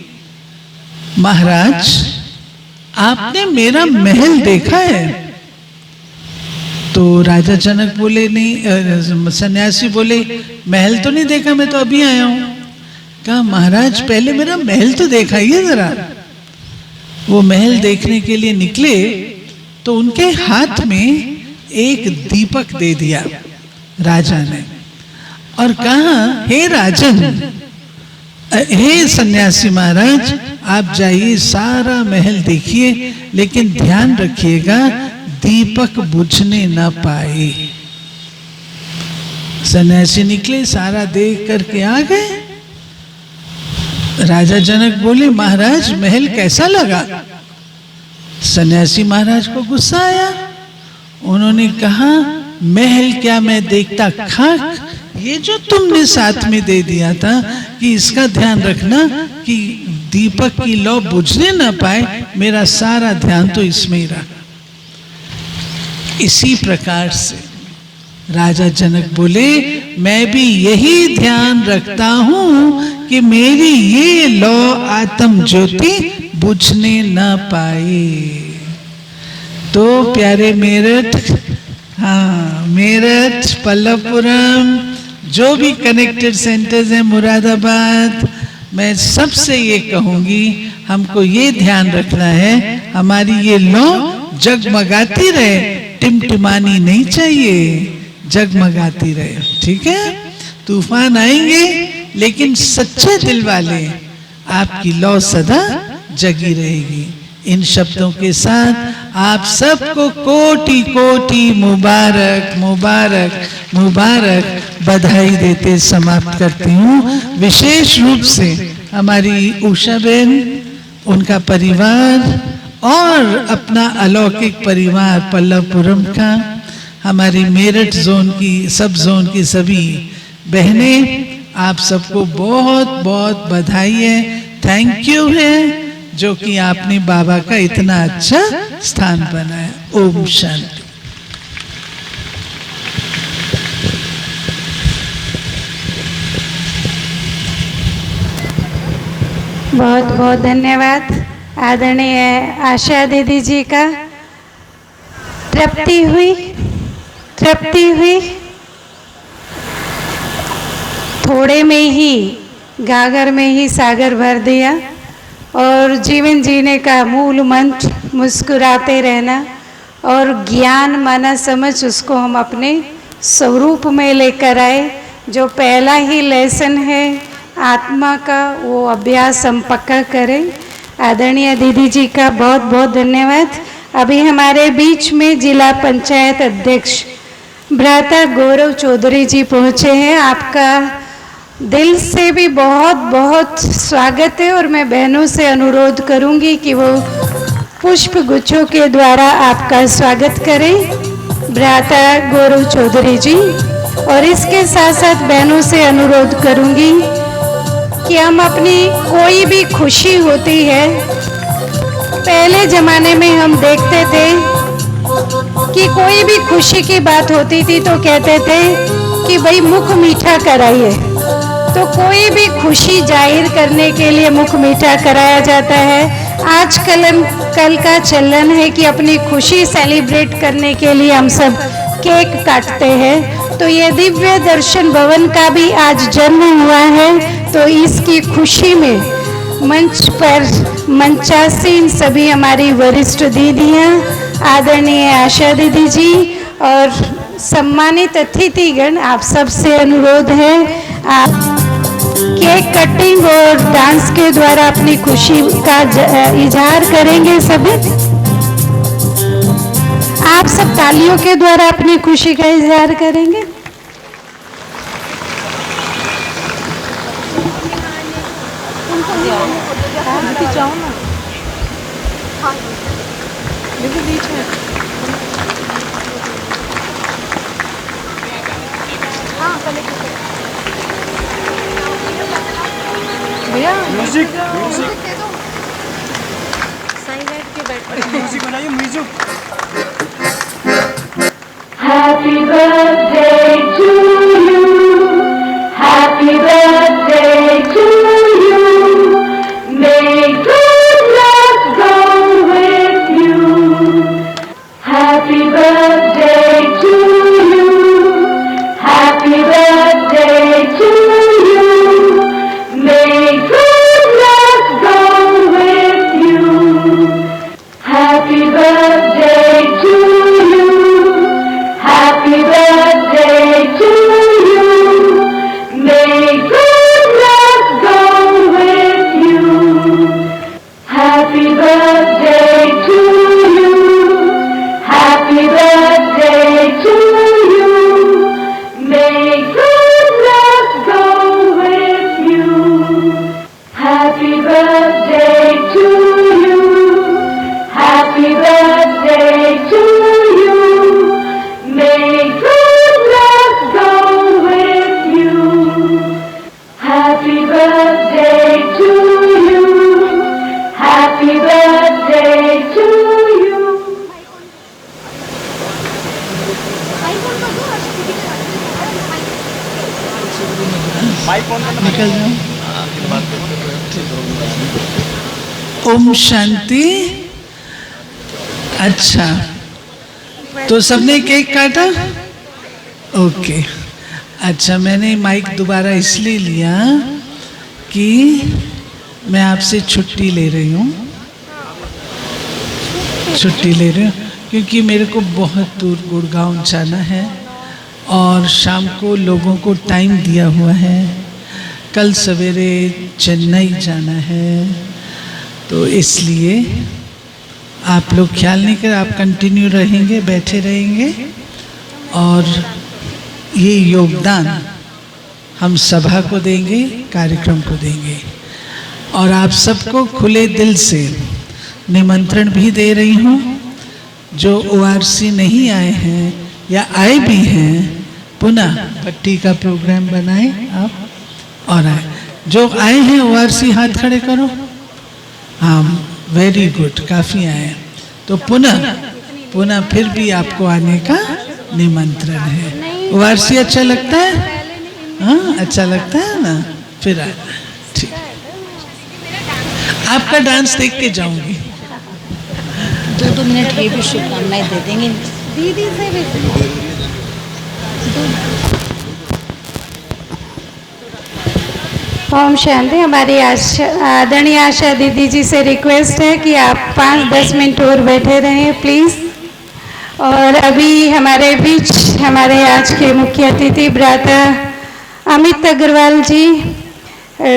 महाराज आपने मेरा महल देखा है? तो राजा जनक बोले, नहीं। सन्यासी बोले, महल तो नहीं देखा, मैं तो अभी आया हूं। कहा, महाराज पहले मेरा महल तो दिखाइए जरा। वो महल देखने के लिए निकले तो उनके हाथ में एक दीपक दे दिया राजा ने और कहा, हे राजन, हे सन्यासी महाराज, आप जाइए सारा महल देखिए, लेकिन ध्यान रखिएगा दीपक बुझने ना पाए। सन्यासी निकले, सारा देख करके आ गए। राजा जनक बोले, महाराज महल कैसा लगा? सन्यासी महाराज को गुस्सा आया। उन्होंने कहा, महल क्या मैं देखता खाक? ये जो तुमने साथ में दे दिया था कि इसका ध्यान रखना कि दीपक की लौ बुझने ना पाए, मेरा सारा ध्यान तो इसमें ही रहा। इसी प्रकार से राजा जनक बोले, मैं भी यही ध्यान रखता हूं कि मेरी ये लौ आत्म ज्योति बुझने ना पाए। तो प्यारे मेरठ, हाँ मेरठ, पल्लवपुरम, जो भी कनेक्टेड सेंटर्स हैं, मुरादाबाद, मैं सबसे ये कहूंगी, हमको ये ध्यान रखना है, हमारी ये लौ जगमगाती रहे, टिमटिमानी नहीं चाहिए, जगमगाती रहे। ठीक है? तूफान आएंगे लेकिन सच्चे दिल वाले, आपकी लौ सदा जगी रहेगी। इन शब्दों के साथ आप सबको कोटि कोटि मुबारक मुबारक मुबारक बधाई देते समाप्त करती हूँ। विशेष रूप से हमारी उषा बहन, उनका परिवार और अपना अलौकिक परिवार पल्लवपुरम का, हमारी मेरठ जोन की, सब जोन की सभी बहनें, आप सबको बहुत बहुत बधाई है, थैंक यू है, जो कि आपने बाबा का इतना अच्छा स्थान बनाया। ओम शांति। बहुत बहुत धन्यवाद आदरणीय आशा दीदी जी का। तृप्ति हुई, तृप्ति हुई। थोड़े में ही, गागर में ही सागर भर दिया। और जीवन जीने का मूल मंत्र मुस्कुराते रहना और ज्ञान माना समझ, उसको हम अपने स्वरूप में लेकर आए। जो पहला ही लेसन है आत्मा का, वो अभ्यास हम पक्का करें। आदरणीय दीदी जी का बहुत बहुत धन्यवाद। अभी हमारे बीच में जिला पंचायत अध्यक्ष भ्राता गौरव चौधरी जी पहुँचे हैं। आपका दिल से भी बहुत बहुत स्वागत है और मैं बहनों से अनुरोध करूंगी कि वो पुष्प गुच्छों के द्वारा आपका स्वागत करें, भ्राता गौरव चौधरी जी। और इसके साथ साथ बहनों से अनुरोध करूंगी कि हम अपनी कोई भी खुशी होती है, पहले ज़माने में हम देखते थे कि कोई भी खुशी की बात होती थी तो कहते थे कि भाई मुख मीठा कराइए। तो कोई भी खुशी जाहिर करने के लिए मुख मीठा कराया जाता है। आज कल का चलन है कि अपनी खुशी सेलिब्रेट करने के लिए हम सब केक काटते हैं। तो ये दिव्य दर्शन भवन का भी आज जन्म हुआ है। तो इसकी खुशी में मंच पर मंचासीन सभी हमारी वरिष्ठ दीदियाँ, आदरणीय आशा दीदी जी और सम्मानित अतिथिगण, आप सबसे अनुरोध है आप केक कटिंग और डांस के द्वारा अपनी खुशी का इजहार करेंगे। सभी आप सब तालियों के द्वारा अपनी खुशी का इजहार करेंगे। भैया म्यूजिक दे दो, साइलेंट के बैठ म्यूजिक बनाइए, music. Happy birthday to you. Happy birthday to you. May good luck go with you. Happy birthday to you. Happy birthday to you. May good luck go with you. Happy birthday. निकल जाऊं? ओम शांति। अच्छा, तो सबने cake काटा? Okay. अच्छा, मैंने mic दोबारा इसलिए लिया कि मैं आपसे छुट्टी ले रही हूँ, क्योंकि मेरे को बहुत दूर गुड़गांव जाना है और शाम को लोगों को टाइम दिया हुआ है। कल सवेरे चेन्नई जाना है, तो इसलिए आप लोग ख्याल नहीं कर, आप कंटिन्यू रहेंगे, बैठे रहेंगे और ये योगदान हम सभा को देंगे, कार्यक्रम को देंगे। और आप सबको खुले दिल से निमंत्रण भी दे रही हूँ। जो ORC नहीं आए हैं या आए भी हैं, पुनः पट्टी का प्रोग्राम बनाएं आप और आए। जो आए हैं ORC हाथ खड़े करो। हाँ, वेरी गुड, काफ़ी आए। तो पुनः फिर भी आपको आने का निमंत्रण है। ORC अच्छा लगता है? हाँ, अच्छा लगता है ना? फिर आए। ठीक, आपका डांस देख के जाऊंगी। 2 मिनट ये भी शुभकामनाएं दे देंगे दीदी से भी। ओम शांति। हमारी आदरणीय आशा दीदी जी से रिक्वेस्ट है कि आप 5-10 मिनट और बैठे रहें प्लीज़। और अभी हमारे बीच हमारे आज के मुख्य अतिथि भ्राता अमित अग्रवाल जी,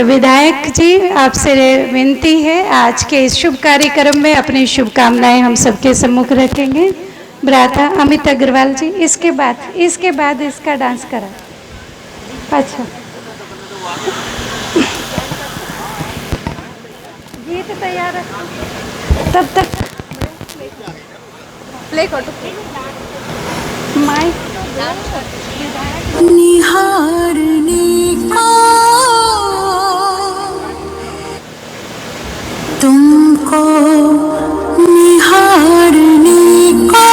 विधायक जी, आपसे विनती है आज के इस शुभ कार्यक्रम में अपनी शुभकामनाएं हम सबके सम्मुख रखेंगे। भ्राता अमित अग्रवाल जी, इसके बाद इसका डांस करा। अच्छा, गीत तैयार है, तब तक प्ले कर दो माइक। निहारने को तुमको, निहारने को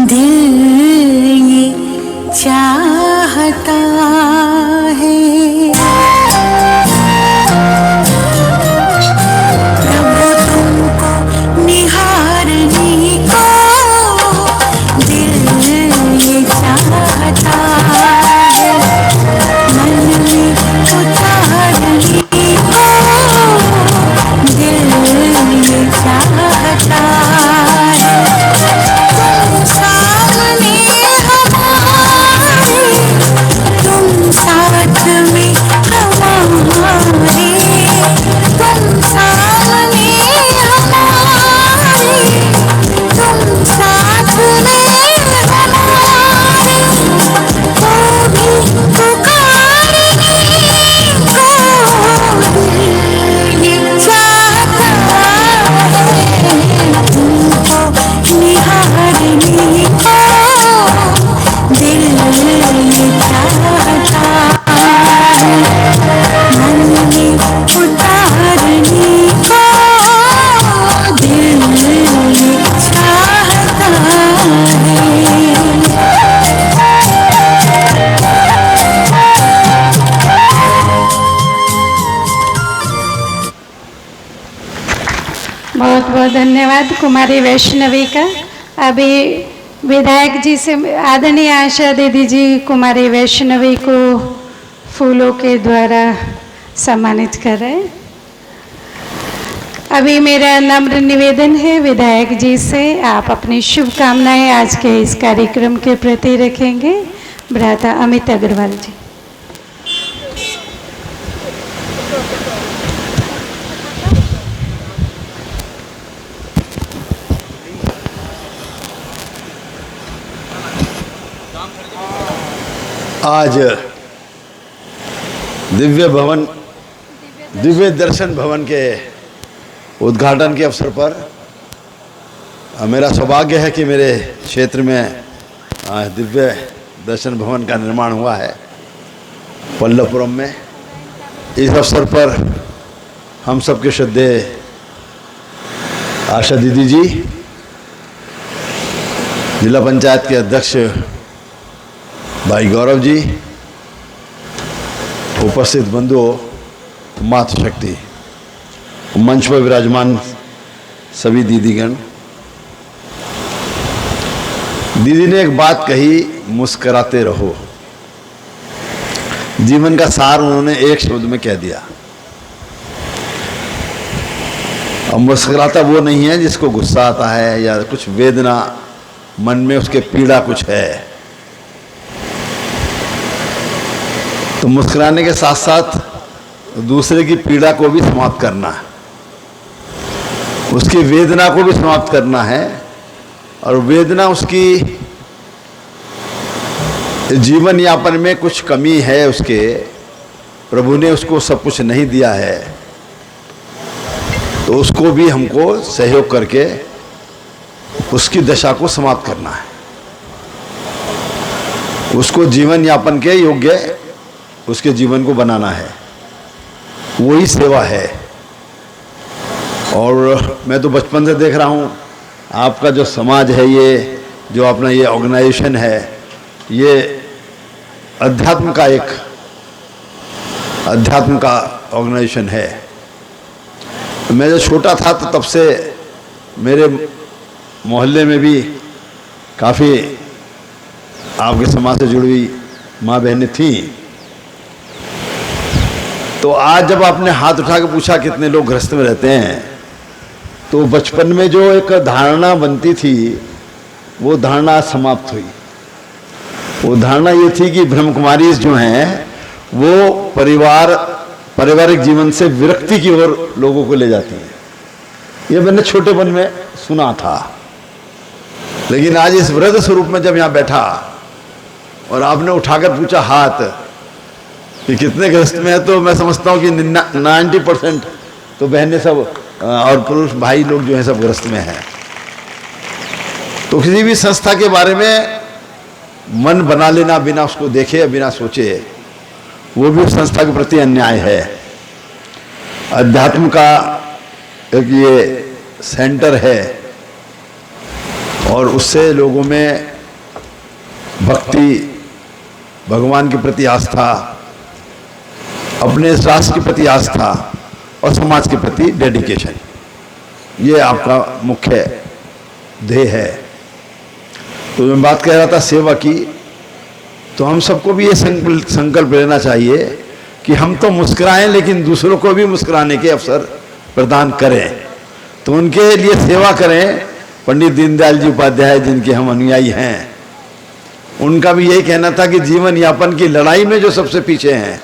दिल ये चाहता है। प्रभु तुमको निहारने को दिल ये चाहता है। मन में उतारने को दिल ये चाहता है। तुम सामने हमारे, तुम साथ में हमारे, तुम सामने हमारे, तुम साथ में हमारे, को भी पुकारने को दिल ये चाहता है। तुमको निहारने को दिल ये चाहता है। मन में उतारने को दिल ये चाहता है। बहुत बहुत धन्यवाद कुमारी वैष्णवी का। अभी विधायक जी से आदरणीय आशा दीदी जी कुमारी वैष्णवी को फूलों के द्वारा सम्मानित कर रहे हैं। अभी मेरा नम्र निवेदन है विधायक जी से, आप अपनी शुभकामनाएं आज के इस कार्यक्रम के प्रति रखेंगे। भ्राता अमित अग्रवाल जी। आज दिव्य दर्शन भवन के उद्घाटन के अवसर पर मेरा सौभाग्य है कि मेरे क्षेत्र में दिव्य दर्शन भवन का निर्माण हुआ है पल्लवपुरम में। इस अवसर पर हम सबके श्रद्धेय आशा दीदी जी, जिला पंचायत के अध्यक्ष भाई गौरव जी, उपस्थित बंधुओं, मातृशक्ति, मंच पर विराजमान सभी दीदीगण, दीदी ने एक बात कही, मुस्कुराते रहो। जीवन का सार उन्होंने एक शब्द में कह दिया। अब मुस्कुराता वो नहीं है जिसको गुस्सा आता है या कुछ वेदना मन में, उसके पीड़ा कुछ है। तो मुस्कुराने के साथ साथ दूसरे की पीड़ा को भी समाप्त करना है, उसकी वेदना को भी समाप्त करना है। और वेदना उसकी जीवन यापन में कुछ कमी है, उसके प्रभु ने उसको सब कुछ नहीं दिया है, तो उसको भी हमको सहयोग करके उसकी दशा को समाप्त करना है, उसको जीवन यापन के योग्य उसके जीवन को बनाना है। वही सेवा है। और मैं तो बचपन से देख रहा हूँ आपका जो समाज है, ये जो अपना ये ऑर्गेनाइजेशन है, ये अध्यात्म का ऑर्गेनाइजेशन है। मैं जब छोटा था तो तब से मेरे मोहल्ले में भी काफ़ी आपके समाज से जुड़ी हुई माँ बहनें थीं। तो आज जब आपने हाथ उठा के पूछा कितने लोग गृहस्थ में रहते हैं, तो बचपन में जो एक धारणा बनती थी वो धारणा समाप्त हुई। वो धारणा ये थी कि ब्रह्म कुमारी जो हैं वो पारिवारिक जीवन से विरक्ति की ओर लोगों को ले जाती हैं। ये मैंने छोटेपन में सुना था, लेकिन आज इस वृद्ध स्वरूप में जब यहाँ बैठा और आपने उठाकर पूछा हाथ कि कितने गृहस्थ में है, तो मैं समझता हूँ कि 90% तो बहनें सब और पुरुष भाई लोग जो हैं सब गृहस्थ में हैं। तो किसी भी संस्था के बारे में मन बना लेना बिना उसको देखे या बिना सोचे, वो भी उस संस्था के प्रति अन्याय है। अध्यात्म का एक ये सेंटर है और उससे लोगों में भक्ति, भगवान के प्रति आस्था, अपने राष्ट्र के प्रति आस्था और समाज के प्रति डेडिकेशन, ये आपका मुख्य ध्येय है। तो मैं बात कह रहा था सेवा की, तो हम सबको भी ये संकल्प लेना चाहिए कि हम तो मुस्कुराएं लेकिन दूसरों को भी मुस्कुराने के अवसर प्रदान करें। तो उनके लिए सेवा करें। पंडित दीनदयाल जी उपाध्याय जिनके हम अनुयायी हैं, उनका भी यही कहना था कि जीवन यापन की लड़ाई में जो सबसे पीछे हैं,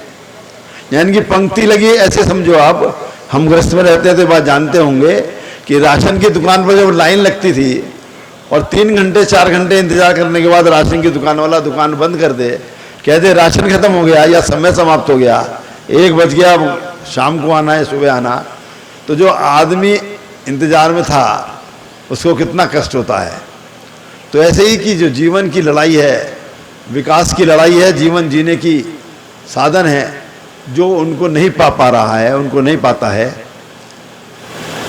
यानी कि पंक्ति लगी, ऐसे समझो आप, हम गृहस्थ में रहते थे, बात जानते होंगे कि राशन की दुकान पर जब लाइन लगती थी और 3 घंटे 4 घंटे इंतजार करने के बाद राशन की दुकान वाला दुकान बंद कर दे, कहते राशन खत्म हो गया या समय समाप्त हो गया, 1 बज गया, शाम को आना है सुबह आना, तो जो आदमी इंतजार में था उसको कितना कष्ट होता है। तो ऐसे ही कि जो जीवन की लड़ाई है, विकास की लड़ाई है, जीवन जीने की साधन है, जो उनको नहीं पा रहा है, उनको नहीं पाता है,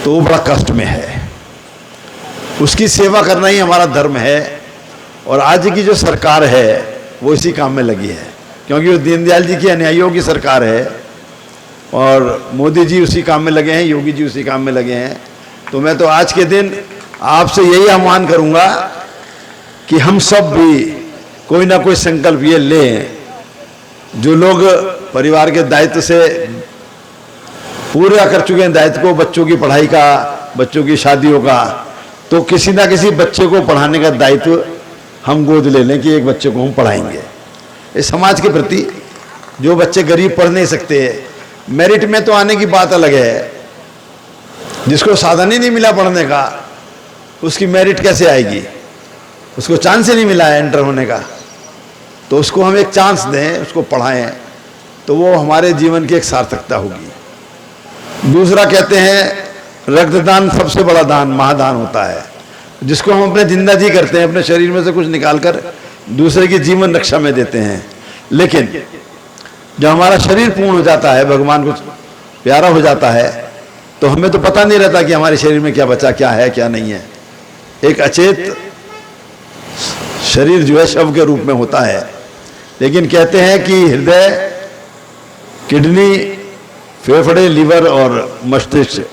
तो वो बड़ा कष्ट में है। उसकी सेवा करना ही हमारा धर्म है। और आज की जो सरकार है वो इसी काम में लगी है, क्योंकि वो दीनदयाल जी की अनुयायियों की सरकार है और मोदी जी उसी काम में लगे हैं, योगी जी उसी काम में लगे हैं। तो मैं तो आज के दिन आपसे यही आह्वान करूंगा कि हम सब भी कोई ना कोई संकल्प ये लें। जो लोग परिवार के दायित्व से पूरा कर चुके हैं दायित्व को, बच्चों की पढ़ाई का, बच्चों की शादियों का, तो किसी ना किसी बच्चे को पढ़ाने का दायित्व हम गोद ले लें कि एक बच्चे को हम पढ़ाएंगे। इस समाज के प्रति जो बच्चे गरीब पढ़ नहीं सकते, मेरिट में तो आने की बात अलग है, जिसको साधन ही नहीं मिला पढ़ने का, उसकी मेरिट कैसे आएगी? उसको चांस ही नहीं मिला है एंटर होने का, तो उसको हम एक चांस दें, उसको पढ़ाएं, तो वो हमारे जीवन की एक सार्थकता होगी। दूसरा कहते हैं रक्तदान सबसे बड़ा दान महादान होता है, जिसको हम अपने जिंदा जी करते हैं, अपने शरीर में से कुछ निकालकर दूसरे की जीवन रक्षा में देते हैं। लेकिन जब हमारा शरीर पूर्ण हो जाता है, भगवान को प्यारा हो जाता है, तो हमें तो पता नहीं रहता कि हमारे शरीर में क्या बचा, क्या है क्या नहीं है। एक अचेत शरीर जो है शव के रूप में होता है। लेकिन कहते हैं कि हृदय किडनी, फेफड़े, लीवर और मस्तिष्क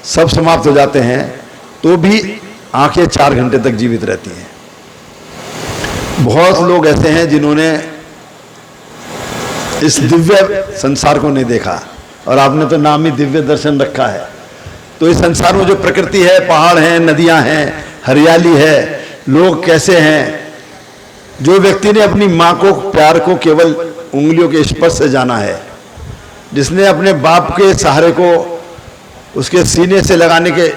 सब समाप्त हो जाते हैं, तो भी आंखें 4 घंटे तक जीवित रहती हैं। बहुत लोग ऐसे हैं जिन्होंने इस दिव्य संसार को नहीं देखा, और आपने तो नाम ही दिव्य दर्शन रखा है। तो इस संसार में जो प्रकृति है, पहाड़ हैं, नदियां हैं, हरियाली है, लोग कैसे हैं, जो व्यक्ति ने अपनी माँ को प्यार को केवल उंगलियों के स्पर्श से जाना है, जिसने अपने बाप के सहारे को उसके सीने से लगाने के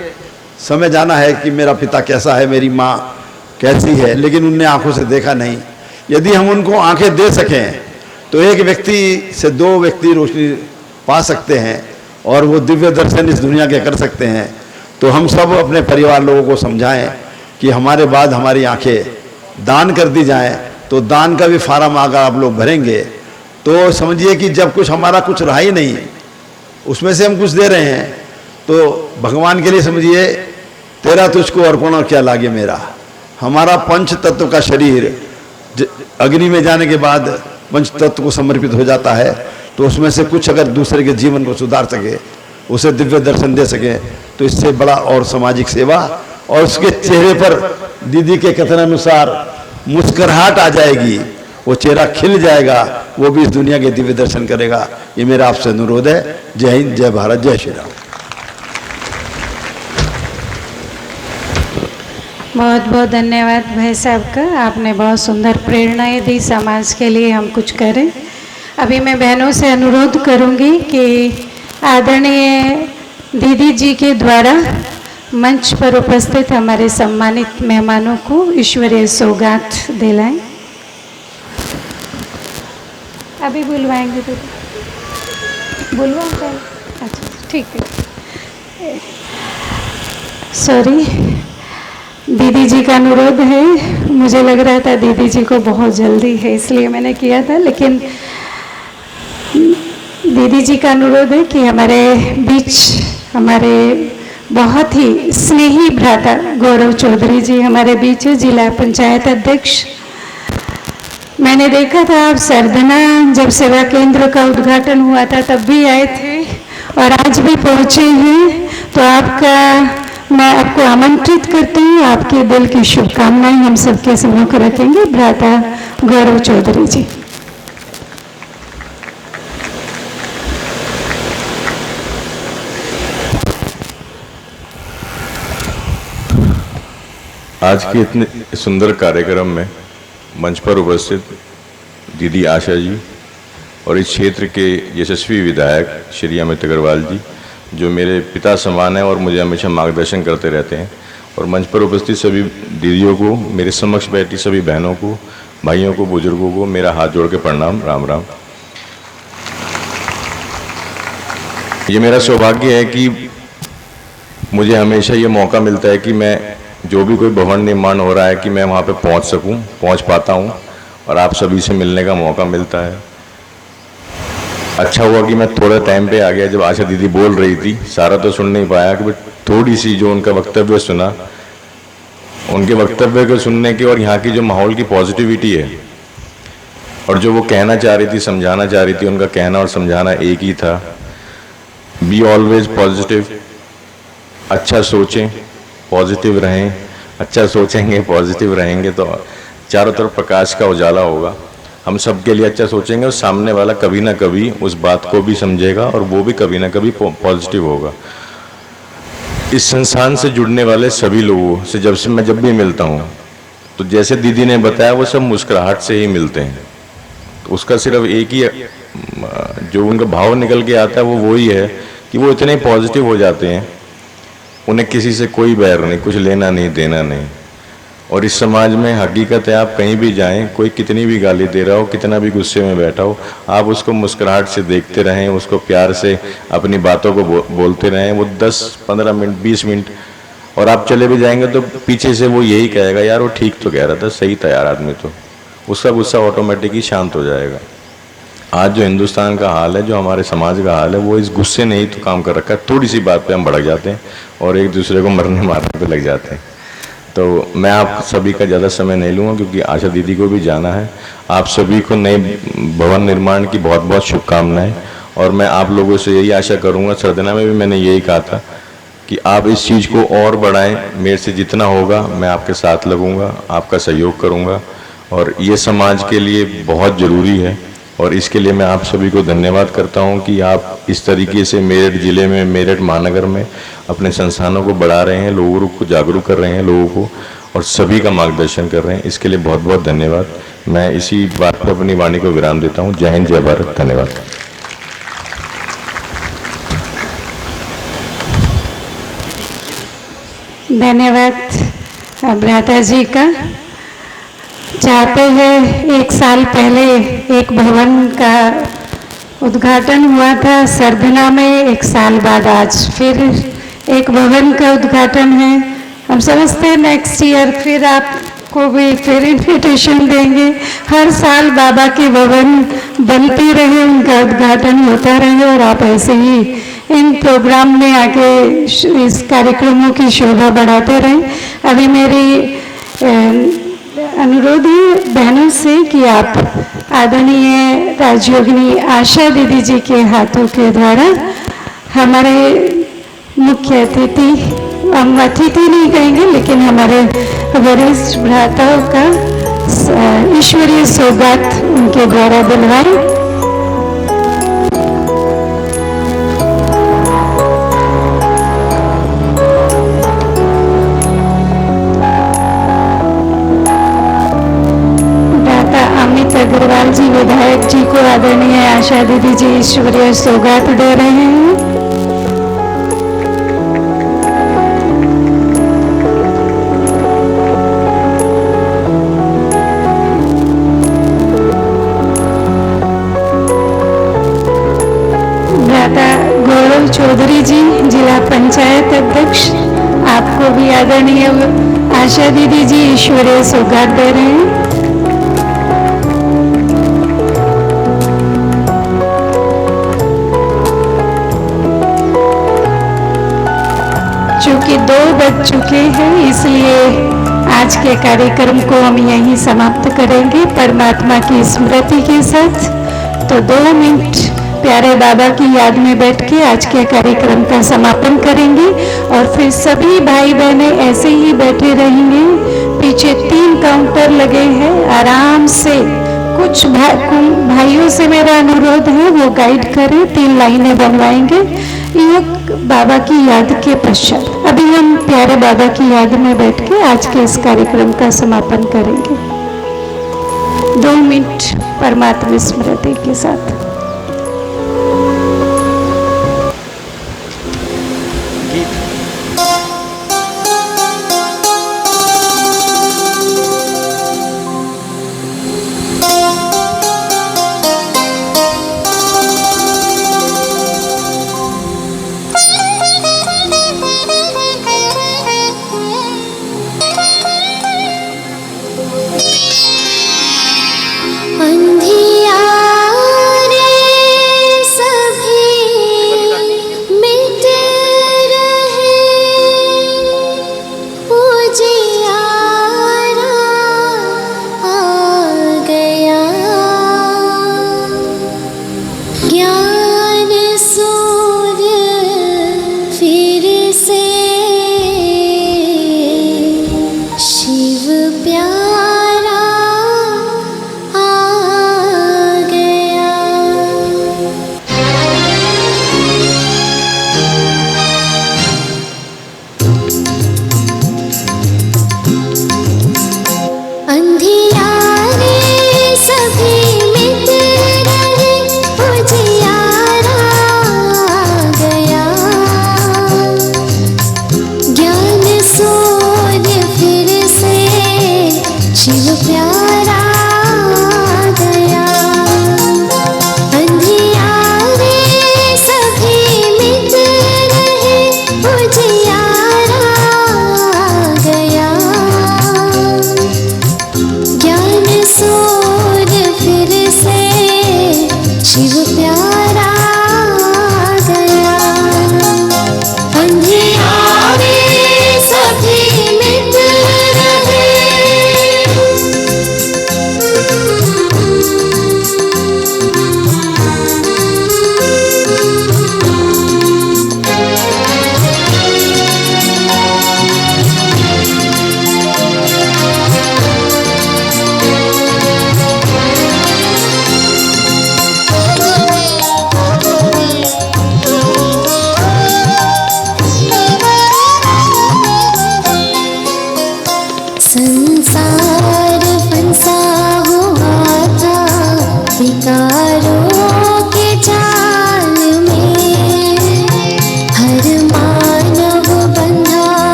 समय जाना है कि मेरा पिता कैसा है, मेरी माँ कैसी है, लेकिन उनने आंखों से देखा नहीं। यदि हम उनको आंखें दे सकें तो एक व्यक्ति से 2 व्यक्ति रोशनी पा सकते हैं, और वो दिव्य दर्शन इस दुनिया के कर सकते हैं। तो हम सब अपने परिवार लोगों को समझाएं कि हमारे बाद हमारी आंखें दान कर दी जाएं, तो दान का भी फार्म अगर आप लोग भरेंगे तो समझिए कि जब कुछ हमारा कुछ रहा ही नहीं, उसमें से हम कुछ दे रहे हैं, तो भगवान के लिए समझिए तेरा तुझको अर्पण और क्या लागे मेरा। हमारा पंच तत्व का शरीर अग्नि में जाने के बाद पंच तत्व को समर्पित हो जाता है, तो उसमें से कुछ अगर दूसरे के जीवन को सुधार सके, उसे दिव्य दर्शन दे सके, तो इससे बड़ा और सामाजिक सेवा, और उसके चेहरे पर दीदी के कथन अनुसार मुस्कुराहट आ जाएगी, वो चेहरा खिल जाएगा, वो भी इस दुनिया के दिव्य दर्शन करेगा। ये मेरा आपसे अनुरोध है। जय हिंद, जय भारत, जय श्री राम। बहुत बहुत धन्यवाद भाई साहब का, आपने बहुत सुंदर प्रेरणाएं दी समाज के लिए हम कुछ करें। अभी मैं बहनों से अनुरोध करूंगी कि आदरणीय दीदी जी के द्वारा मंच पर उपस्थित हमारे सम्मानित मेहमानों को ईश्वरीय सौगात दिलाएं। अभी बुलवाएंगे तो बुलवाओ, अच्छा ठीक है, सॉरी। दीदी जी का अनुरोध है, मुझे लग रहा था दीदी जी को बहुत जल्दी है इसलिए मैंने किया था, लेकिन दीदी जी का अनुरोध है कि हमारे बीच हमारे बहुत ही स्नेही भ्राता गौरव चौधरी जी हमारे बीच है, जिला पंचायत अध्यक्ष। मैंने देखा था आप सरदना जब सेवा केंद्र का उद्घाटन हुआ था तब भी आए थे और आज भी पहुंचे हैं, तो मैं आपको आमंत्रित करती हूँ। आपके दिल की शुभकामनाएं हम सबके सम्मुख रखेंगे। भ्राता गौरव चौधरी जी। आज के इतने सुंदर कार्यक्रम में मंच पर उपस्थित दीदी आशा जी और इस क्षेत्र के यशस्वी विधायक श्री अमित अग्रवाल जी, जो मेरे पिता समान हैं और मुझे हमेशा मार्गदर्शन करते रहते हैं, और मंच पर उपस्थित सभी दीदियों को, मेरे समक्ष बैठी सभी बहनों को, भाइयों को, बुजुर्गों को मेरा हाथ जोड़ के प्रणाम, राम राम। ये मेरा सौभाग्य है कि मुझे हमेशा ये मौका मिलता है कि मैं जो भी कोई भवन निर्माण हो रहा है कि मैं वहाँ पे पहुँच सकूँ, पहुँच पाता हूँ, और आप सभी से मिलने का मौका मिलता है। अच्छा हुआ कि मैं थोड़ा टाइम पे आ गया, जब आशा दीदी बोल रही थी सारा तो सुन नहीं पाया, कि थोड़ी सी जो उनका वक्तव्य सुना, उनके वक्तव्य को सुनने के और यहाँ की जो माहौल की पॉजिटिविटी है और जो वो कहना चाह रही थी, समझाना चाह रही थी, उनका कहना और समझाना एक ही था, बी ऑलवेज पॉजिटिव। अच्छा सोचें, पॉजिटिव रहें, अच्छा सोचेंगे, पॉजिटिव रहेंगे तो चारों तरफ प्रकाश का उजाला होगा। हम सब के लिए अच्छा सोचेंगे और सामने वाला कभी ना कभी उस बात को भी समझेगा और वो भी कभी ना कभी पॉजिटिव होगा। इस संस्थान से जुड़ने वाले सभी लोगों से जब भी मिलता हूँ, तो जैसे दीदी ने बताया वो सब मुस्कुराहट से ही मिलते हैं। तो उसका सिर्फ एक ही जो उनका भाव निकल के आता है वो वही है कि वो इतने पॉजिटिव हो जाते हैं, उन्हें किसी से कोई बैर नहीं, कुछ लेना नहीं देना नहीं। और इस समाज में हकीकत है, आप कहीं भी जाएं, कोई कितनी भी गाली दे रहा हो, कितना भी गुस्से में बैठा हो, आप उसको मुस्कुराहट से देखते रहें, उसको प्यार से अपनी बातों को बोलते रहें। वो 10-15 मिनट 20 मिनट और आप चले भी जाएंगे तो पीछे से वो यही कहेगा, यार वो ठीक तो कह रहा था, सही था यार आदमी, तो उसका गुस्सा ऑटोमेटिक ही शांत हो जाएगा। आज जो हिंदुस्तान का हाल है, जो हमारे समाज का हाल है, वो इस गुस्से ने ही तो काम कर रखा है। थोड़ी सी बात पे हम भड़क जाते हैं और एक दूसरे को मरने मारने पे लग जाते हैं। तो मैं आप सभी का ज़्यादा समय नहीं लूँगा क्योंकि आशा दीदी को भी जाना है। आप सभी को नए भवन निर्माण की बहुत बहुत शुभकामनाएं और मैं आप लोगों से यही आशा करूँगा, सरदना में भी मैंने यही कहा था कि आप इस चीज़ को और बढ़ाएं। मेरे से जितना होगा मैं आपके साथ लगूंगा, आपका सहयोग करूंगा, और ये समाज के लिए बहुत ज़रूरी है। और इसके लिए मैं आप सभी को धन्यवाद करता हूं कि आप इस तरीके से मेरठ ज़िले में, मेरठ महानगर में अपने संस्थानों को बढ़ा रहे हैं, लोगों को जागरूक कर रहे हैं, लोगों को, और सभी का मार्गदर्शन कर रहे हैं। इसके लिए बहुत बहुत धन्यवाद। मैं इसी बात पर अपनी वाणी को विराम देता हूँ। जय हिंद, जय भारत, धन्यवाद। धन्यवाद भ्राता जी का। चाहते हैं, 1 साल पहले एक भवन का उद्घाटन हुआ था सरदना में, 1 साल बाद आज फिर एक भवन का उद्घाटन है। हम समझते हैं नेक्स्ट ईयर फिर आपको भी फिर इन्विटेशन देंगे। हर साल बाबा के भवन बनते रहे, उनका उद्घाटन होता रहे, और आप ऐसे ही इन प्रोग्राम में आके इस कार्यक्रमों की शोभा बढ़ाते रहें। अभी मेरी अनुरोध है बहनों से कि आप आदरणीय राजयोगिनी आशा दीदी जी के हाथों के द्वारा हमारे मुख्य अतिथि, हम अतिथि नहीं कहेंगे लेकिन हमारे वरिष्ठ भ्राताओं का ईश्वरीय सौगात उनके द्वारा दिलवाएं। अग्रवाल जी विधायक जी को आदरणीय आशा दीदी जी ईश्वरीय सौगात दे रहे हैं। भ्राता गौरव चौधरी जी जिला पंचायत अध्यक्ष, आपको भी आदरणीय आशा दीदी जी ईश्वरीय सौगात दे रहे हैं। चूँकि 2 बज चुके हैं, इसलिए आज के कार्यक्रम को हम यहीं समाप्त करेंगे परमात्मा की स्मृति के साथ। तो 2 मिनट प्यारे बाबा की याद में बैठ के आज के कार्यक्रम का समापन करेंगे, और फिर सभी भाई बहनें ऐसे ही बैठे रहेंगे। पीछे 3 काउंटर लगे हैं, आराम से। कुछ भाइयों से मेरा अनुरोध है वो गाइड करें, 3 लाइनें बनवाएंगे ये बाबा की याद के पश्चात। अभी हम प्यारे बाबा की याद में बैठ के आज के इस कार्यक्रम का समापन करेंगे 2 मिनट परमात्मा स्मृति के साथ। अंधियारे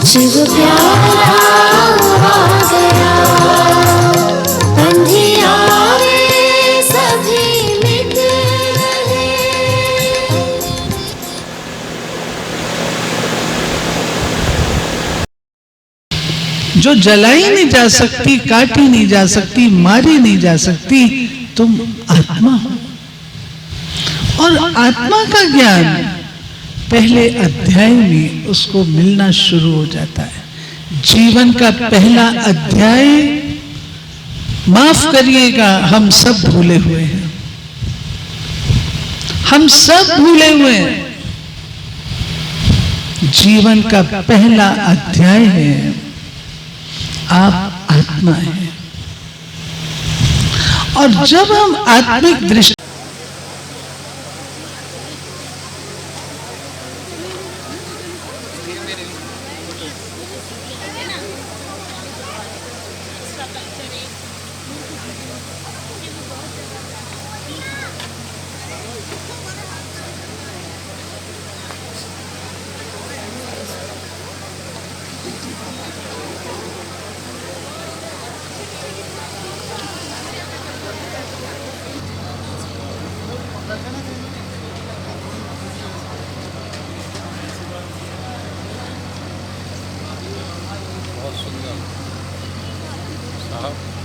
शिव प्यारा आ गया, अंधियारे सभी मिट रहे। जो जलाई नहीं जा सकती, काटी नहीं जा सकती, मारी नहीं जा सकती, तुम आत्मा हो। और आत्मा का ज्ञान पहले अध्याय में उसको मिलना शुरू हो जाता है। जीवन का पहला अध्याय, माफ करिएगा, हम सब भूले हुए हैं, हम सब भूले हुए हैं। जीवन का पहला अध्याय है, आप आत्मा हैं। और जब हम आत्मिक दृष्टि बहुत सुंदर साहब।